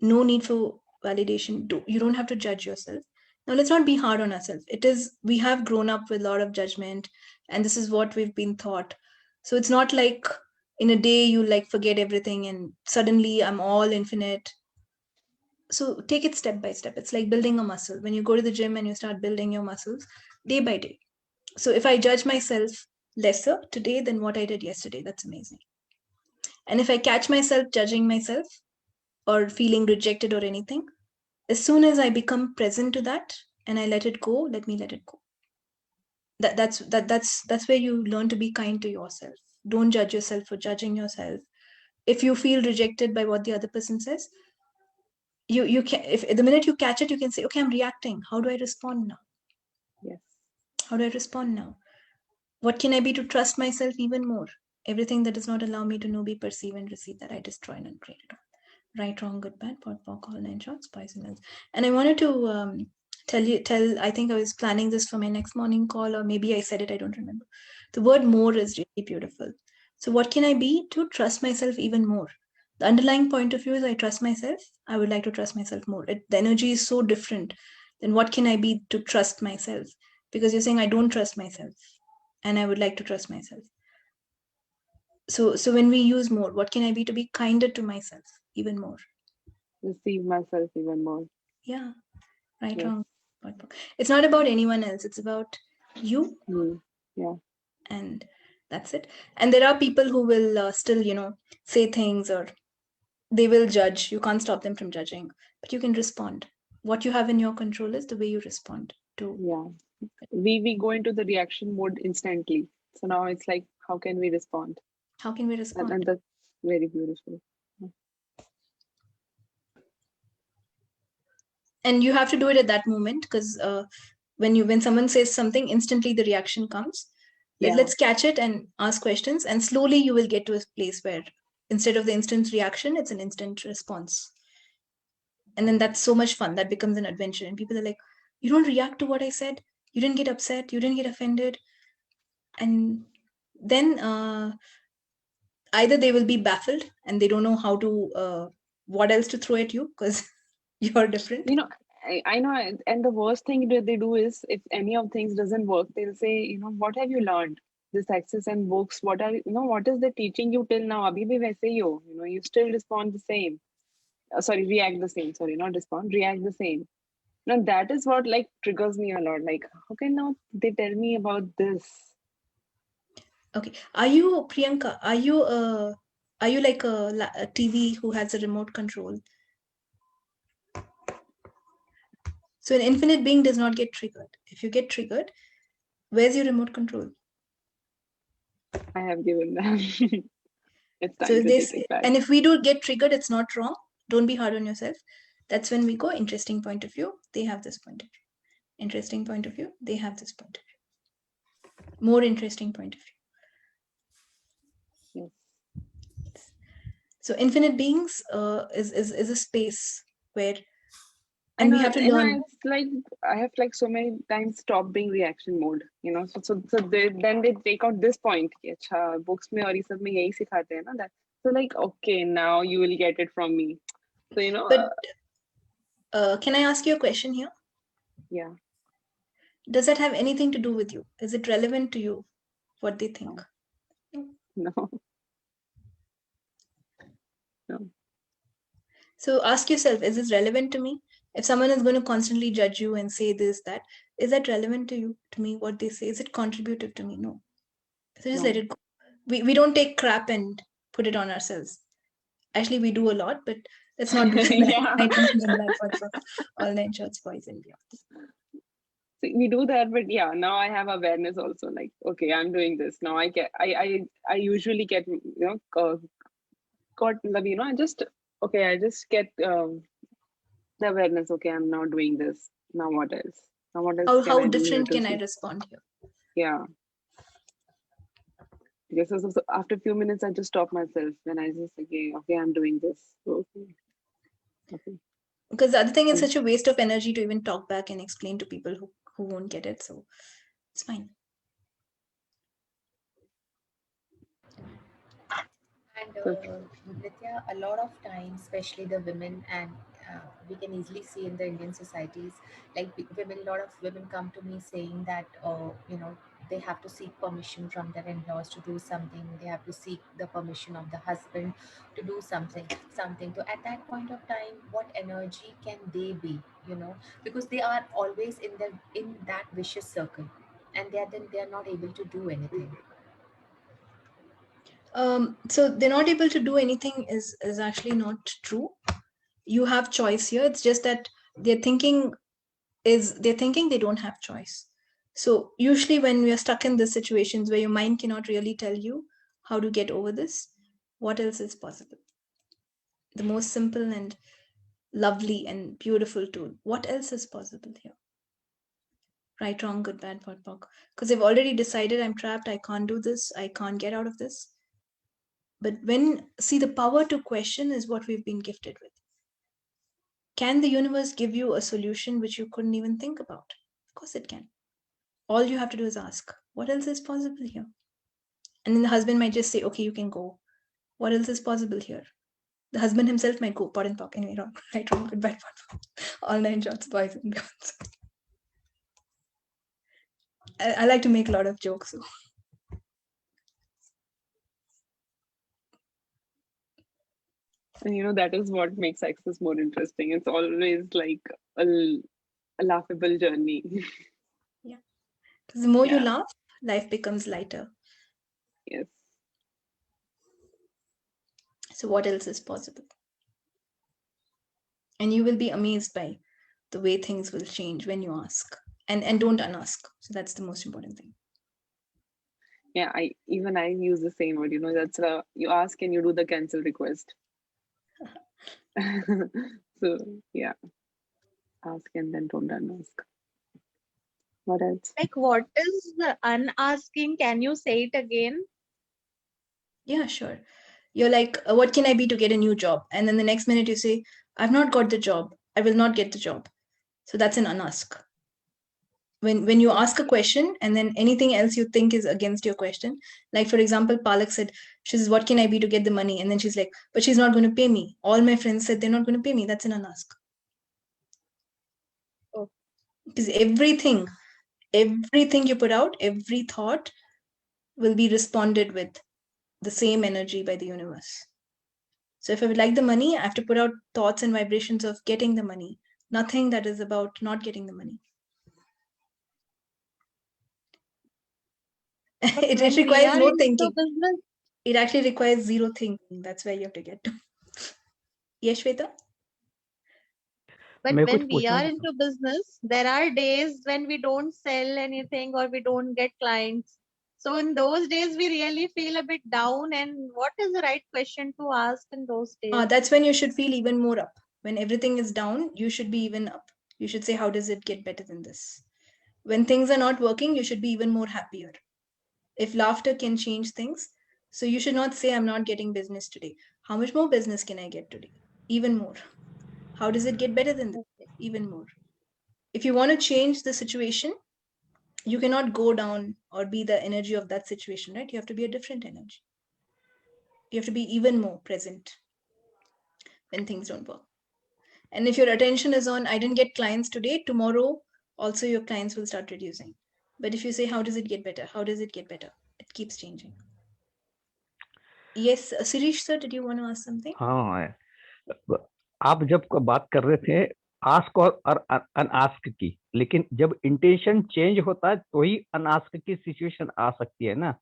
S2: no need for validation. You don't have to judge yourself. Now let's not be hard on ourselves. It is we have grown up with a lot of judgment, and this is what we've been taught. So it's not like in a day you like forget everything and suddenly I'm all infinite. So take it step by step. It's like building a muscle. When you go to the gym and you start building your muscles day by day. So if I judge myself lesser today than what I did yesterday. That's amazing. And if I catch myself judging myself or feeling rejected or anything, as soon as I become present to that and I let it go, let me let it go. That's where you learn to be kind to yourself. Don't judge yourself for judging yourself. If you feel rejected by what the other person says, you can, if the minute you catch it, you can say, okay, I'm reacting. How do I respond now?
S1: Yes.
S2: How do I respond now? What can I be to trust myself even more? Everything that does not allow me to know, be, perceive, and receive, that I destroy and uncreate it all. Right, wrong, good, bad, pot, pock, all nine shots, poisonous. And I wanted to tell, I think I was planning this for my next morning call, or maybe I said it, I don't remember. The word more is really beautiful. So what can I be to trust myself even more? The underlying point of view is I trust myself. I would like to trust myself more. The energy is so different than what can I be to trust myself? Because you're saying I don't trust myself and I would like to trust myself. So when we use more, what can I be to be kinder to myself even more?
S1: Receive myself even more.
S2: Yeah, right,
S1: Yes.
S2: wrong. It's not about anyone else. It's about you,
S1: Yeah.
S2: and that's it. And there are people who will still, say things, or they will judge. You can't stop them from judging, but you can respond. What you have in your control is the way you respond to.
S1: Yeah. We go into the reaction mode instantly. So now it's like, how can we respond?
S2: How can we
S1: And
S2: respond?
S1: that's very beautiful.
S2: And you have to do it at that moment, because when someone says something, instantly the reaction comes.
S1: Yeah.
S2: Let's catch it and ask questions, and slowly you will get to a place where instead of the instant reaction, it's an instant response. And then that's so much fun. That becomes an adventure, and people are like, you don't react to what I said, you didn't get upset, you didn't get offended. And then either they will be baffled and they don't know how to what else to throw at you, because you're different.
S1: I know, and the worst thing that they do is, if any of things doesn't work, they'll say, what have you learned? This access and books, what is the teaching you till now? Abhi bhi waise hi ho. You still respond the same. Sorry, react the same. Sorry, not respond, react the same. Now that is what like triggers me a lot. Like, how can now they tell me about this?
S2: Okay, are you, Priyanka, are you like a TV who has a remote control? So an infinite being does not get triggered. If you get triggered, where's your remote control?
S1: I have given them. It's
S2: So
S1: time to take
S2: this,
S1: it back.
S2: and if we do get triggered, it's not wrong. Don't be hard on yourself. That's when we go, interesting point of view, they have this point of view. Interesting point of view, they have this point of view. More interesting point of view.
S1: Yes.
S2: So infinite beings is a space where,
S1: I
S2: and we
S1: know,
S2: have to learn.
S1: it's like I have like so many times stopped being reaction mode. So then they take out this point. कि अच्छा books में और ये सब में यही सिखाते हैं ना that. So like, okay, now you will get it from me. So
S2: But can I ask you a question here?
S1: yeah.
S2: Does that have anything to do with you? Is it relevant to you what they think?
S1: No. No.
S2: So ask yourself, is this relevant to me? If someone is going to constantly judge you and say this, that, is that relevant to you, to me, what they say? Is it contributive to me? No. So just let
S1: No.
S2: it go. We don't take crap and put it on ourselves. Actually, we do a lot, but let's not do
S1: Yeah.
S2: that. All nine shots, poison beyond.
S1: So we do that, but yeah, now I have awareness also. Like, okay, I'm doing this now. I usually get caught. I just get the awareness. Okay, I'm now doing this. Now what else? Now what else can
S2: How
S1: I do here
S2: different
S1: to
S2: can I
S1: see?
S2: respond here?
S1: Yeah. Because so after a few minutes, I just stop myself when I just okay, I'm doing this. Okay. Okay.
S2: Because the other thing is
S1: And
S2: such a waste of energy to even talk back and explain to people who won't get it. So it's fine.
S3: And
S1: so
S3: Nithya, a lot of times, especially the women, and we can easily see in the Indian societies, like women, a lot of women come to me saying that, they have to seek permission from their in-laws to do something. They have to seek the permission of the husband to do something. So at that point of time, what energy can they be? Because they are always in that vicious circle, and they are not able to do anything.
S2: So they're not able to do anything is actually not true. You have choice here. It's just that they're thinking they don't have choice. So usually when we are stuck in these situations where your mind cannot really tell you how to get over this, what else is possible? The most simple and lovely and beautiful tool. What else is possible here? Right, wrong, good, bad, POC. Because they've already decided I'm trapped, I can't do this, I can't get out of this. But see, the power to question is what we've been gifted with. Can the universe give you a solution which you couldn't even think about? Of course it can. All you have to do is ask, what else is possible here? And then the husband might just say, okay, you can go. What else is possible here? The husband himself might go, pot and pock, anyway, wrong, right, wrong, good, bad, all 9 shots, boys and girls. I like to make a lot of jokes. So.
S1: And that is what makes success more interesting. It's always like a laughable journey.
S2: Yeah. Because the more you
S1: Yeah.
S2: laugh, life becomes lighter.
S1: Yes.
S2: So what else is possible? And you will be amazed by the way things will change when you ask. And don't unask. So that's the most important thing.
S1: Yeah, I use the same word. That's you ask and you do the cancel request. So yeah, ask and then don't unask. What else?
S4: Like, what is the unasking? Can you say it again?
S2: Yeah, sure. You're like, what can I be to get a new job? And then the next minute you say, I've not got the job. I will not get the job. So that's an unask. When you ask a question and then anything else you think is against your question, like for example, Palak said, she says, what can I be to get the money? And then she's like, but she's not going to pay me. All my friends said they're not going to pay me. That's an unask.
S4: Oh.
S2: Because everything you put out, every thought will be responded with the same energy by the universe. So if I would like the money, I have to put out thoughts and vibrations of getting the money, nothing that is about not getting the money. It requires no thinking.
S4: Business,
S2: it actually requires zero thinking. That's where you have to get to. Yes, Shweta?
S4: but when we are into business, there are days when we don't sell anything or we don't get clients. So in those days, we really feel a bit down. And what is the right question to ask in those days?
S2: That's when you should feel even more up. When everything is down, you should be even up. You should say, how does it get better than this? When things are not working, you should be even more happier. If laughter can change things, so you should not say, I'm not getting business today. How much more business can I get today? Even more. How does it get better than this? Even more. If you want to change the situation, you cannot go down or be the energy of that situation, right? You have to be a different energy. You have to be even more present when things don't work. And if your attention is on, I didn't get clients today, tomorrow also your clients will start reducing. But if you say, how does it get better? How does it get better? It keeps changing. Yes, Sirish sir, did you want to ask something?
S7: हाँ, आप जब बात कर रहे थे ask और अनआस्क की, लेकिन जब इंटेंशन चेंज होता है तो ही अनआस्क की सिचुएशन आ सकती है ना.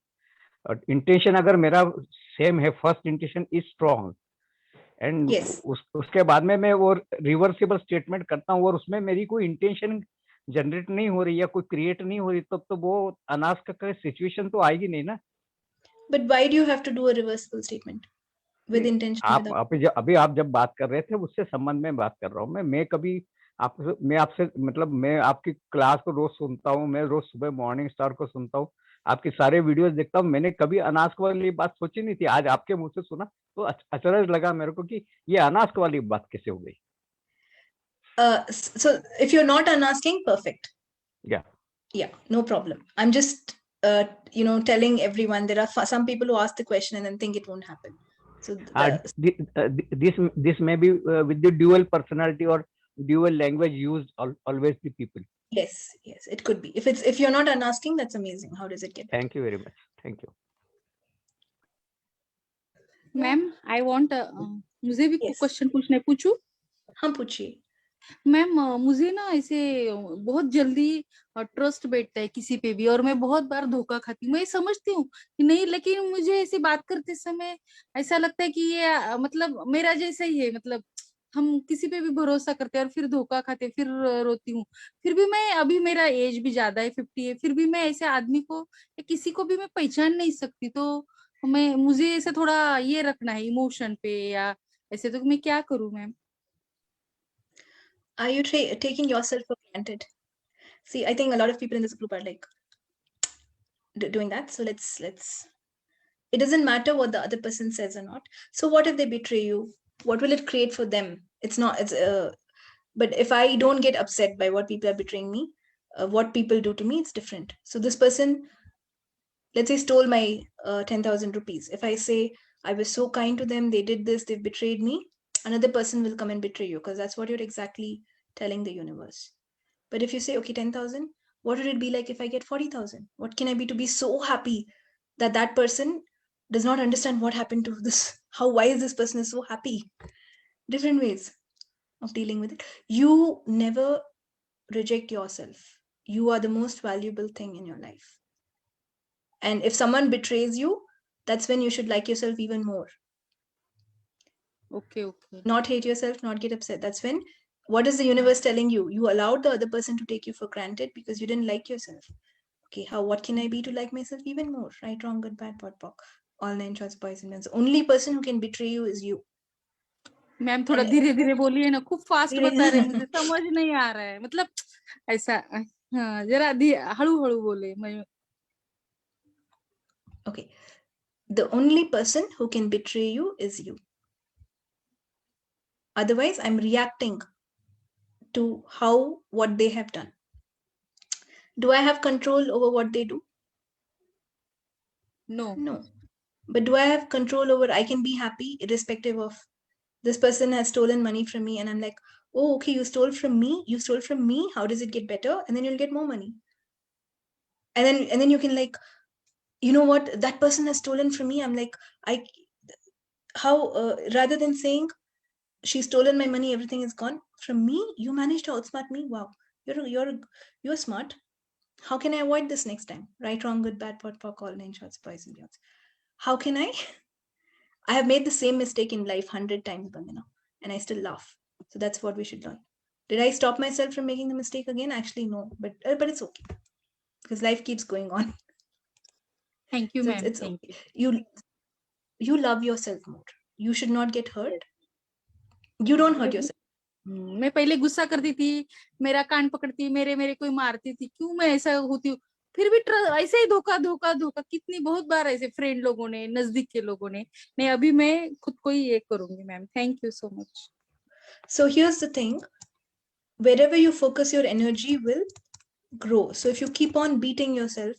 S7: इंटेंशन अगर मेरा सेम है, first intention is strong and उसके बाद में मैं वो रिवर्सिबल स्टेटमेंट करता हूँ और उसमें मेरी कोई इंटेंशन जनरेट नहीं हो रही या कोई क्रिएट नहीं हो रही, तब तो वो अनास्क का सिचुएशन तो आएगी नहीं ना.
S2: But why do you have to do a reversible statement with intention?
S7: अभी आप जब बात कर रहे थे उससे संबंध में बात कर रहा हूँ मैं कभी मैं आपसे मतलब मैं आपकी क्लास को रोज सुनता हूँ, मैं रोज सुबह मॉर्निंग स्टार को सुनता हूँ, आपके सारे वीडियोस देखता हूँ. मैंने कभी अनास्क वाली बात सोची नहीं थी, आज आपके मुंह से सुना तो अचरज लगा मेरे को कि ये अनास्क वाली बात कैसे हो गई.
S2: So if you're not unasking, perfect. Yeah, no problem. I'm just telling everyone there are some people who ask the question and then think it won't happen. So
S7: this may be with the dual personality or dual language used always the people.
S2: Yes, it could be. If you're not unasking, that's amazing. How does it get better?
S7: Thank you very much. Thank you.
S8: Ma'am, I want मुझे भी question पूछना है, पूछूं?
S2: हाँ, पूछिए.
S8: Ma'am मुझे ना ऐसे बहुत जल्दी ट्रस्ट बैठता है किसी पे भी, और मैं बहुत बार धोखा खाती हूँ। मैं समझती हूँ कि नहीं, लेकिन मुझे ऐसे बात करते समय ऐसा लगता है कि ये मतलब मेरा जैसा ही है। मतलब हम किसी पे भी भरोसा करते हैं और फिर धोखा खाते, फिर रोती हूँ। फिर भी मैं, अभी मेरा एज भी ज्यादा है, 50 है, फिर भी मैं ऐसे आदमी को या किसी को भी मैं पहचान नहीं सकती। तो मुझे ऐसे थोड़ा ये रखना है इमोशन पे या ऐसे, तो मैं क्या करूँ ma'am?
S2: Are you taking yourself for granted? See, I think a lot of people in this group are like doing that. So let's. It doesn't matter what the other person says or not. So what if they betray you? What will it create for them? It's not. It's But if I don't get upset by what people are betraying me, what people do to me, it's different. So this person, let's say, stole my 10,000 rupees. If I say I was so kind to them, they did this, they've betrayed me, another person will come and betray you, because that's what you're exactly telling the universe. But if you say, okay, 10,000, what would it be like if I get 40,000? What can I be to be so happy that that person does not understand what happened to this? Why is this person is so happy? Different ways of dealing with it. You never reject yourself. You are the most valuable thing in your life. And if someone betrays you, that's when you should like yourself even more.
S8: Okay.
S2: Not hate yourself, not get upset. That's when, what is the universe telling you? You allowed the other person to take you for granted because you didn't like yourself. Okay, what can I be to like myself even more? Right, wrong, good, bad, pot, pock. All nine shorts, boys and men. The only person who can betray you is you.
S8: Ma'am थोड़ा धीरे धीरे बोलिए ना, खूब fast बता रहे हैं, मुझे समझ नहीं आ रहा है। मतलब ऐसा, हाँ, जरा हळू हळू बोले।
S2: Okay, the only person who can betray you is you. Otherwise, I'm reacting to what they have done. Do I have control over what they do? No. But do I have control over, I can be happy irrespective of, this person has stolen money from me and I'm like, oh, okay, you stole from me, how does it get better? And then you'll get more money. And then you can like, you know what, that person has stolen from me. I'm like, rather than saying she's stolen my money, everything is gone from me, you managed to outsmart me. Wow, you're smart. How can I avoid this next time? Right, wrong, good, bad, pot, pock, all nine shorts, boys and beyonds. How can I have made the same mistake in life 100 times, Bandana, and I still laugh. So that's what we should learn. Did I stop myself from making the mistake again? Actually, no, but it's okay because life keeps going on.
S8: Thank you,
S2: So
S8: ma'am.
S2: it's okay. You love yourself more. You should not get hurt. You don't hurt yourself.
S8: मैं पहले गुस्सा करती थी, मेरा कान पकड़ती, मेरे कोई मारती थी, क्यों मैं ऐसा होती हूँ? फिर भी ऐसे ही धोखा धोखा धोखा, कितनी बहुत बार ऐसे फ्रेंड लोगों ने, नजदीक के लोगों ने। नहीं, अभी मैं खुद को ही ये करूंगी ma'am. Thank you so much.
S2: So here's the thing, wherever you focus your energy will grow. So if you keep on beating yourself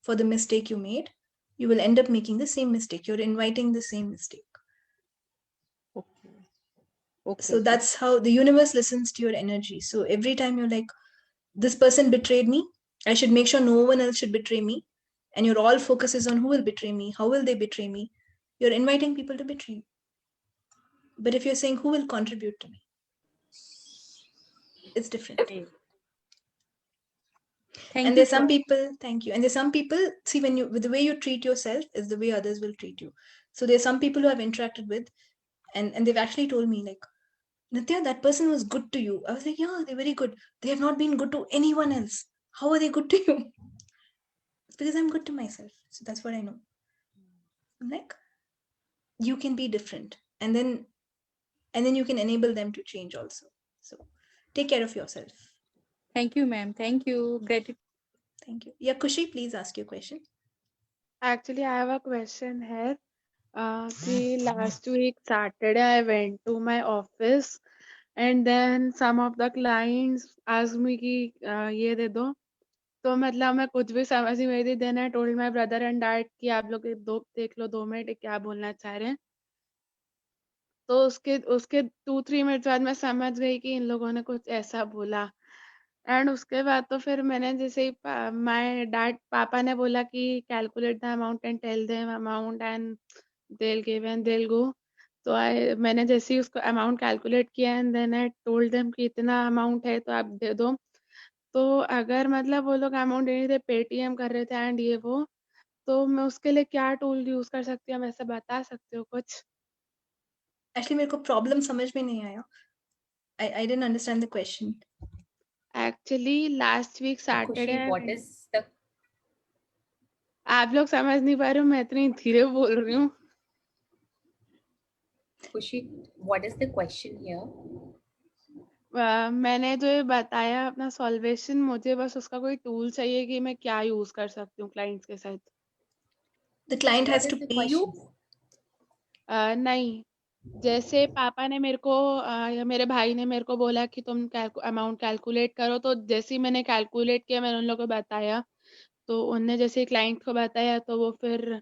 S2: for the mistake you made, you will end up making the same mistake. You're inviting the same mistake. Okay. So that's how the universe listens to your energy. So every time you're like, this person betrayed me, I should make sure no one else should betray me, and your all focus is on who will betray me, how will they betray me, you're inviting people to betray you. But if you're saying who will contribute to me, it's different. And there's some people, thank you. And there's some people, see, with the way you treat yourself is the way others will treat you. So there's some people who I've interacted with, and they've actually told me like, Nithya, that person was good to you. I was like, yeah, they're very good. They have not been good to anyone else. How are they good to you? It's because I'm good to myself. So that's what I know. I'm like, you can be different. And then you can enable them to change also. So take care of yourself.
S8: Thank you, ma'am. Thank you. Great.
S2: Thank you. Yeah, Kushi, please ask your question.
S9: Actually, I have a question here. Last week Saturday I went to my office and then some of the clients asked me कि ये दे दो, तो मतलब मैं कुछ भी समझ नहीं रही थी. Then I told my brother and dad कि आप लोग देख लो 2 मिनट क्या बोलना चाह रहे हैं. तो उसके 2-3 मिनट बाद मैं समझ गई कि इन लोगों ने कुछ ऐसा बोला. एंड उसके बाद तो फिर मैंने जैसे ही माय डैड पापा ने बोला कि calculate the amount and tell them amount and they'll give and they'll go. तो मैंने जैसे ही उसको अमाउंट कैलकुलेट किया and then I told them कि इतना अमाउंट है तो आप दे दो। तो अगर मतलब वो लोग अमाउंट दे रहे थे, पेटीएम कर रहे थे एंड ये वो, तो मैं उसके लिए क्या टूल यूज कर सकती हूँ, वैसे बता सकते हो कुछ?
S2: एक्चुअली मेरे को प्रॉब्लम समझ में नहीं आया। I didn't understand the question.
S9: Actually last week
S3: Khushi,
S9: Saturday
S3: what is the
S9: आप लोग समझ नहीं पा रहे हो, मैं इतनी धीरे बोल रही हूँ।
S3: Khushi, what is the question here?
S9: मैंने जो ये बताया अपना सॉल्वेशन, मुझे बस उसका कोई टूल चाहिए कि मैं क्या यूज कर सकती हूँ क्लाइंट्स के साथ।
S2: The client
S3: What
S2: has
S3: is
S2: to
S3: the
S2: pay you.
S3: question?
S9: नहीं, जैसे पापा ने मेरे को या मेरे भाई ने मेरे को बोला कि तुम अमाउंट कैलकुलेट करो, तो जैसे ही मैंने कैलकुलेट किया मैंने उन लोगों को बताया, तो उनने जैसे क्लाइंट को बताया तो वो फिर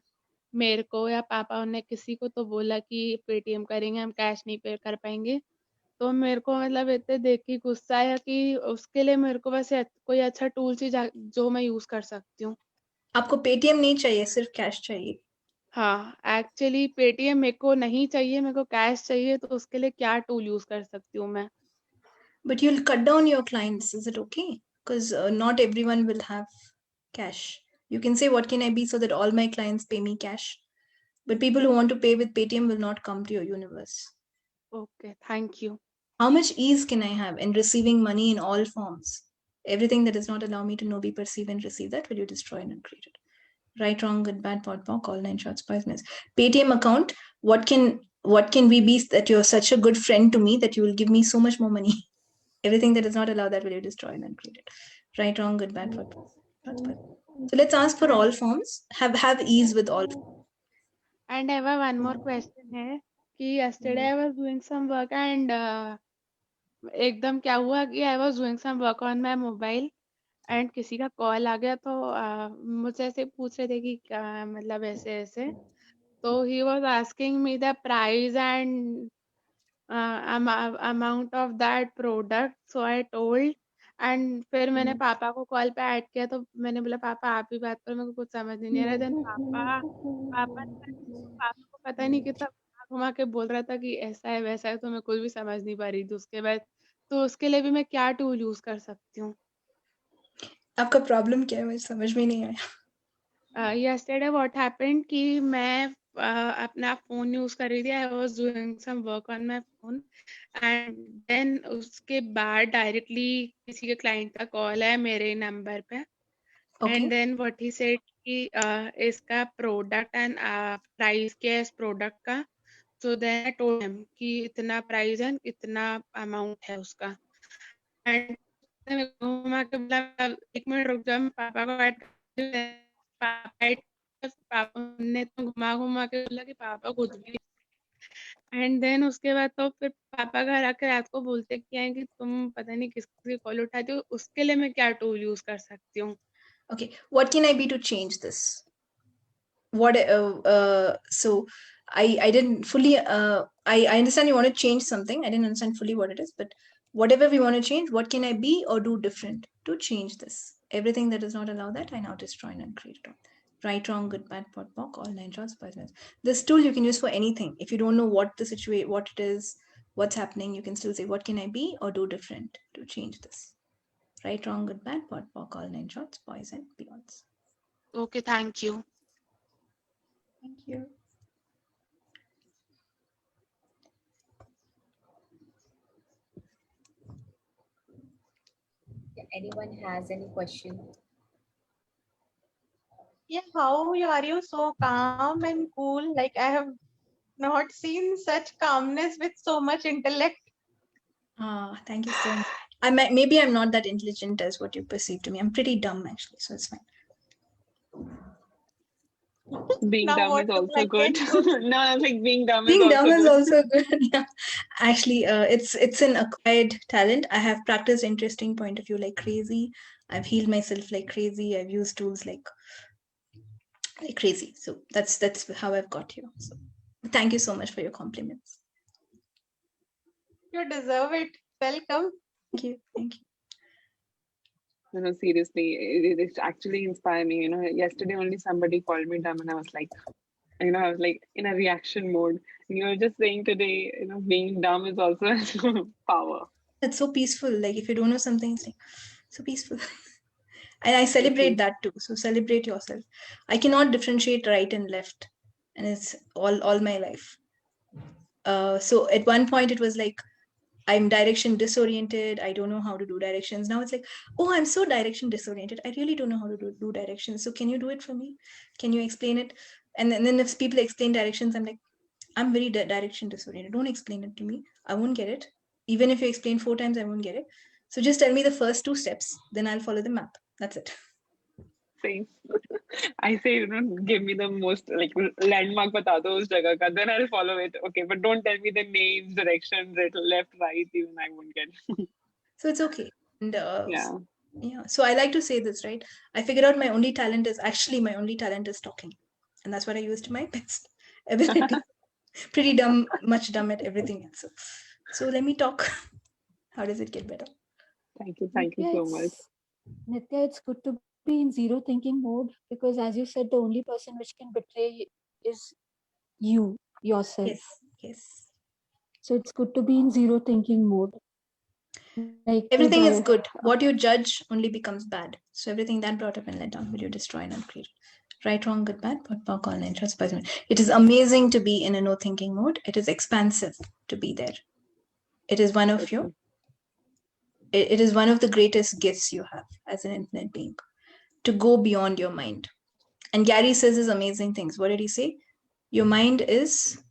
S9: मेरे को या पापा उनने किसी को तो बोला कि पेटीएम करेंगे, हम कैश नहीं पे कर पाएंगे। तो मेरे को मतलब इतने देख के गुस्सा आया कि उसके लिए मेरे को वैसे कोई अच्छा टूल चाहिए जो मैं यूज कर सकती हूँ।
S2: आपको पेटीएम नहीं चाहिए, सिर्फ कैश चाहिए?
S9: हाँ, एक्चुअली पेटीएम मेरे को नहीं चाहिए, मेरे को कैश चाहिए, तो उसके लिए क्या टूल यूज कर सकती हूँ मैं?
S2: But you'll cut down your clients, is it okay? Because not everyone will have cash. You can say, what can I be so that all my clients pay me cash? But people who want to pay with Paytm will not come to your universe.
S9: Okay, thank you.
S2: How much ease can I have in receiving money in all forms? Everything that does not allow me to know, be, perceive, and receive, that will you destroy and uncreate it. Right, wrong, good, bad, pot, pock, all nine shorts, pies, minutes. Paytm account, what can we be that you're such a good friend to me that you will give me so much more money? Everything that does not allow that will you destroy and uncreate it. Right, wrong, good, bad, pot, pock. So let's ask for all forms. Have ease with all.
S9: And I have one more question है कि yesterday I was doing some work and एकदम क्या हुआ कि I was doing some work on my mobile and किसी का call आ गया, तो मुझसे ऐसे पूछ रहे थे कि मतलब ऐसे ऐसे, तो he was asking me the price and amount of that product, so I told, and फिर मैंने पापा को कॉल पे ऐड किया, तो मैंने बोला पापा आप ही बात करो, मेरे को कुछ समझ नहीं आ रहा। देन पापा को पता नहीं कितना घुमा के बोल रहा था कि ऐसा है वैसा है, तो मैं कुछ भी समझ नहीं पा रही थी उसके बाद। तो उसके लिए भी मैं क्या टूल यूज कर सकती हूँ?
S2: आपका प्रॉब्लम क्या है, मुझे समझ में नहीं आया।
S9: yesterday what happened कि मैं अपना फोन यूज कर रही थी, I was doing some work on my phone and then उसके बाद डायरेक्टली किसी के क्लाइंट का कॉल है मेरे नंबर पे and then what he said कि इसका प्रोडक्ट एंड प्राइस क्या है इस प्रोडक्ट का। So then I told him कि इतना प्राइस है, इतना अमाउंट है उसका। एंड घुमा के बोला एक मिनट रुक जाओ, मैं पापा को ऐड पापा ने तो घुमा घुमा के बोला कि पापा कुछ भी। एंड देन उसके बाद तो फिर पापा घर आकर रात को बोलते क्या है कि तुम पता नहीं किसकी कॉल उठाती हो, उसके लिए मैं क्या टूल यूज कर सकती हूँ?
S2: Okay, what can I be to change this? What so I didn't fully I understand you want to change something. I didn't understand fully what it is, but whatever we want to change, what can I be or do different to change this? Everything that does not allow that, I now destroy and create it. Right, wrong, good, bad, pot, pock, all nine shorts, pies, minutes. This tool you can use for anything. If you don't know what the situation, what it is, what's happening, you can still say, what can I be or do different to change this? Right, wrong, good, bad, pot, pock, all nine shorts, boys and beyonds.
S9: Okay, thank you.
S2: Thank you.
S3: Anyone has any question?
S4: Yeah, how are you so calm and cool? Like I have not seen such calmness with so much intellect.
S2: Thank you so much. Maybe I'm not that intelligent as what you perceive to me. I'm pretty dumb actually, so it's fine.
S1: Being
S4: Now
S1: dumb
S4: what
S1: is
S4: do
S1: also
S4: I
S1: good.
S4: can do?
S1: No, I'm like being dumb
S2: Being
S1: is
S2: dumb
S1: also
S2: is
S1: good.
S2: also good. Yeah, actually, it's an acquired talent. I have practiced interesting point of view like crazy. I've healed myself like crazy. I've used tools like crazy. So that's how I've got here. So thank you so much for your compliments.
S4: You deserve it. Welcome.
S2: Thank you. Thank you.
S1: No, seriously, it actually inspired me. Yesterday only somebody called me dumb, and I was like in a reaction mode. You're just saying today, being dumb is also power.
S2: It's so peaceful. Like if you don't know something, it's like so peaceful. And I celebrate that too. So celebrate yourself. I cannot differentiate right and left, and it's all my life. So at one point it was like I'm direction disoriented. I don't know how to do directions. Now it's like, oh, I'm so direction disoriented. I really don't know how to do directions. So can you do it for me? Can you explain it? And then if people explain directions, I'm like, I'm very direction disoriented. Don't explain it to me. I won't get it. Even if you explain 4 times, I won't get it. So just tell me the first 2 steps, then I'll follow the map. That's it.
S1: Same. I say, give me the most like landmark bata do us jagah ka, then I'll follow it. Okay, but don't tell me the names, directions, left, right, even I won't get.
S2: So it's okay. And
S1: Yeah.
S2: yeah. So I like to say this, right? I figured out my only talent is talking. And that's what I use to my best ability. Pretty dumb, much dumb at everything else. So let me talk. How does it get better?
S1: Thank you so much.
S5: Nithya, it's good to be in zero thinking mode because, as you said, the only person which can betray is you, yourself.
S2: Yes.
S5: So it's good to be in zero thinking mode. Like
S2: everything is good. What you judge only becomes bad. So everything that brought up and let down will you destroy and uncreate. Right, wrong, good, bad, pot, pock, all nine shorts, poison. It is amazing to be in a no thinking mode. It is expansive to be there. It is one of your. It is one of the greatest gifts you have as an infinite being, to go beyond your mind. And Gary says his amazing things. What did he say? Your mind is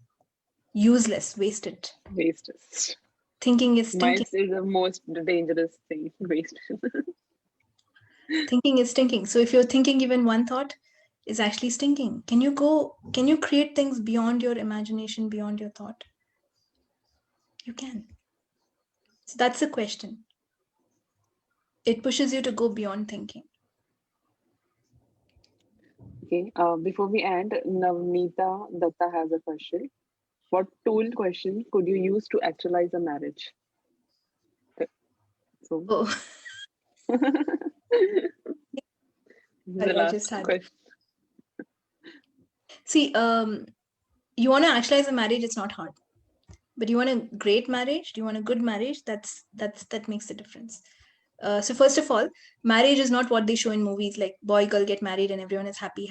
S2: useless, wasted. Thinking is stinking.
S1: Mind is the most dangerous thing. Wasted.
S2: Thinking is stinking. So if you're thinking even one thought is actually stinking, can you create things beyond your imagination, beyond your thought? You can. So that's the question. It pushes you to go beyond thinking.
S1: Okay. Before we end, Navneeta Datta has a question. What tool question could you use to actualize a marriage? So. The last question.
S2: See, you want to actualize a marriage, it's not hard. But you want a great marriage, do you want a good marriage? That makes the difference. So first of all, marriage is not what they show in movies like boy girl get married and everyone is happy.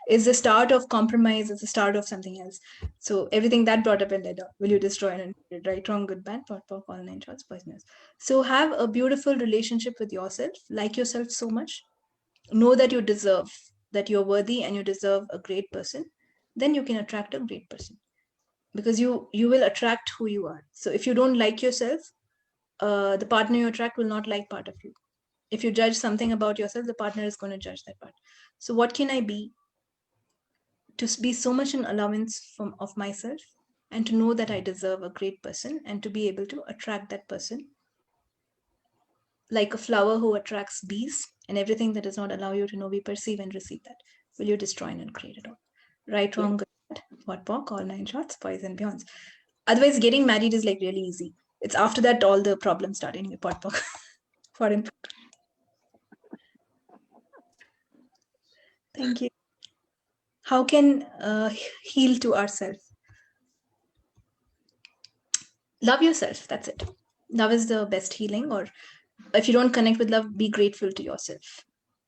S2: It's the start of compromise. It's the start of something else. So everything that brought up and led up, will you destroy and right, wrong, good, bad, pot, pock, all nine shorts, poisonous. So have a beautiful relationship with yourself. Like yourself so much. Know that you deserve, that you're worthy and you deserve a great person. Then you can attract a great person, because you will attract who you are. So if you don't like yourself, the partner you attract will not like part of you. If you judge something about yourself, the partner is going to judge that part. So what can I be to be so much an allowance of myself, and to know that I deserve a great person, and to be able to attract that person like a flower who attracts bees, and everything that does not allow you to know, we perceive and receive that. Will you destroy and uncreate it all? Right, wrong, good, what, pork, all nine shots, poison, beyonds. Otherwise, getting married is like really easy. It's after that all the problems start anyway. Pot pork. Foreign. Thank you. How can heal to ourselves? Love yourself. That's it. Love is the best healing. Or if you don't connect with love, be grateful to yourself.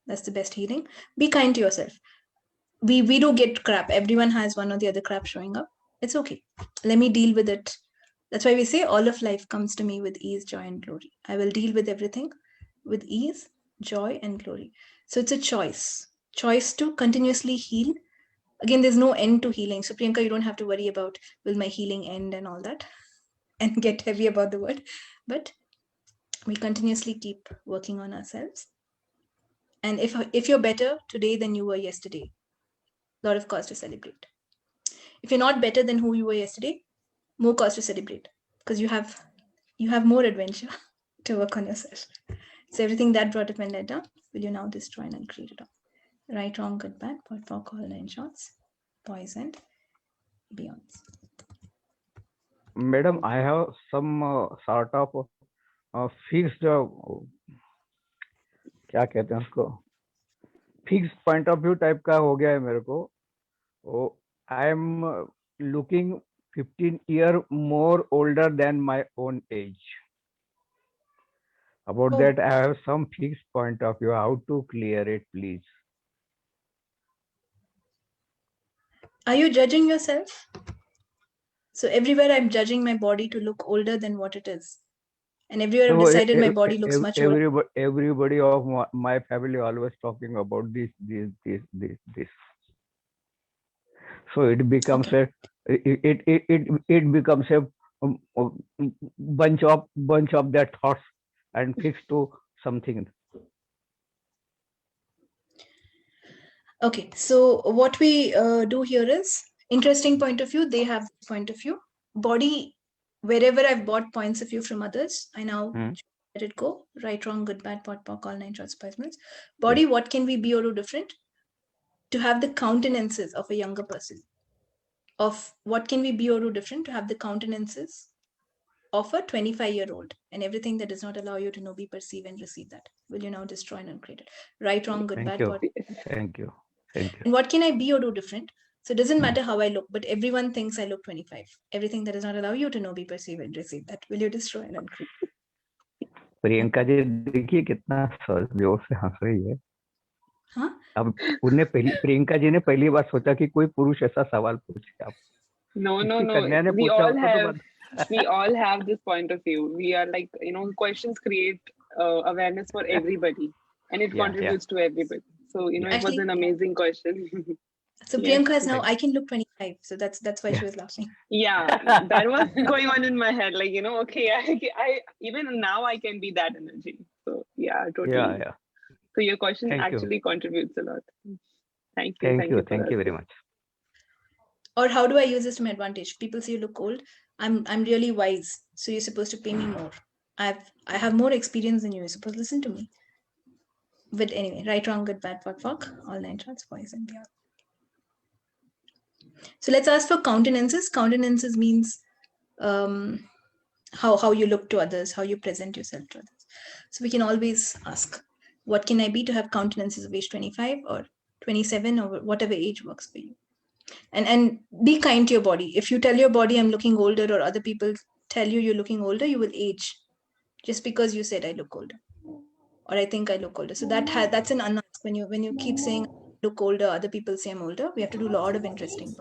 S2: That's the best healing. Be kind to yourself. We do get crap. Everyone has one or the other crap showing up. It's okay. Let me deal with it. That's why we say all of life comes to me with ease, joy, and glory. I will deal with everything with ease, joy, and glory. So it's a choice. Choice to continuously heal. Again, there's no end to healing. So Priyanka, you don't have to worry about will my healing end and all that and get heavy about the word. But we continuously keep working on ourselves. And if you're better today than you were yesterday, a lot of cause to celebrate. If you're not better than who you were yesterday, more cause to celebrate, because you have more adventure to work on yourself. So everything that brought up and led down, will you now destroy and uncreate it all? Right, wrong, good, bad, pot, pork, all nine shots, poisoned, beyonds.
S7: Madam, I have some sort of fixed क्या कहते हैं उसको fix point of view type का हो गया है मेरे को. I am looking 15 years more older than my own age. About
S2: Oh.
S7: that, I have some fixed point of view. How to clear it, please?
S2: Are you judging yourself? So everywhere I'm judging my body to look older than what it is. And everywhere I've decided my body looks much older.
S7: Everybody of my family always talking about this. So it becomes
S2: Okay.
S7: it becomes a bunch of their thoughts and fixed to something.
S2: Okay, so what we do here is interesting point of view. They have this point of view. Body, wherever I've bought points of view from others, I now let it go. Right, wrong, good, bad, pot, pock, all 9 short spice minutes. Body, what can we be or do different? To have the countenances of a younger person. Of what can we be or do different? To have the countenances of a 25-year-old, and everything that does not allow you to know, be, perceive, and receive that will you now destroy and uncreate it. Right, wrong, good, bad, pot.
S7: Thank you.
S2: And what can I be or do different? So it doesn't matter how I look, but everyone thinks I look 25. Everything that does not allow you to know, be, perceive, and receive that will you destroy and uncreate.
S7: Priyanka ji देखिए कितना जोर से हंस रही है.
S2: हाँ?
S7: अब प्रियंका जी ने पहली बार सोचा कि कोई पुरुष ऐसा सवाल पूछे आप.
S1: No. We all have this point of view. We are like, questions create awareness for everybody, and it contributes to everybody. So, it was an amazing question.
S2: So Priyanka is now, I can look 25. So that's why she was laughing.
S1: Yeah, that was going on in my head. Like, okay, I even now I can be that energy. So yeah, totally.
S7: Yeah.
S1: So your question actually contributes a lot. Thank you.
S7: Thank you very much.
S2: Or how do I use this to my advantage? People say you look old. I'm really wise. So you're supposed to pay me more. I have more experience than you. You're supposed to listen to me. But anyway, right, wrong, good, bad, pot, fuck, all 9 shots, boys and beyond. So let's ask for countenances. Countenances means how you look to others, how you present yourself to others. So we can always ask, what can I be to have countenances of age 25 or 27 or whatever age works for you? And be kind to your body. If you tell your body I'm looking older, or other people tell you you're looking older, you will age just because you said I look older or I think I look older. So that's an unask. When you keep saying I look older, other people say I'm older, we have to do a lot of interesting.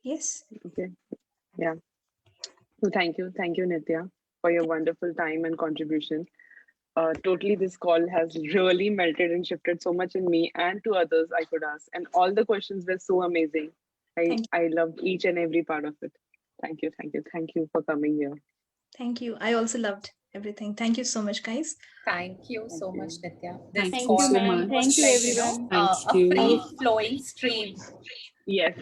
S2: Yes.
S1: Okay. Yeah. So thank you, Nithya, for your wonderful time and contribution. Totally, this call has really melted and shifted so much in me and to others I could ask. And all the questions were so amazing. I loved each and every part of it. Thank you for coming here.
S2: Thank you. I also loved everything. Thank you so much, guys.
S3: Thank you so much, Nithya.
S5: Thank you so much.
S4: Thank you, everyone.
S3: A free flowing stream.
S1: Yes,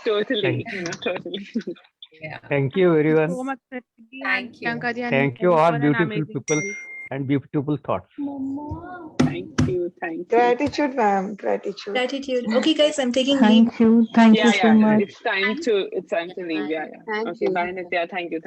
S1: totally. Totally.
S3: Yeah.
S7: Thank you, everyone.
S9: So much,
S3: Thank you.
S7: Thank you, all beautiful people and beautiful thoughts.
S1: Thank you.
S10: Gratitude, ma'am. Gratitude.
S2: Okay, guys, I'm taking leave.
S11: Thank you so much.
S1: It's time to leave. Yeah.
S10: Thank
S1: Okay,
S10: you.
S1: bye, Nithya. Thank you.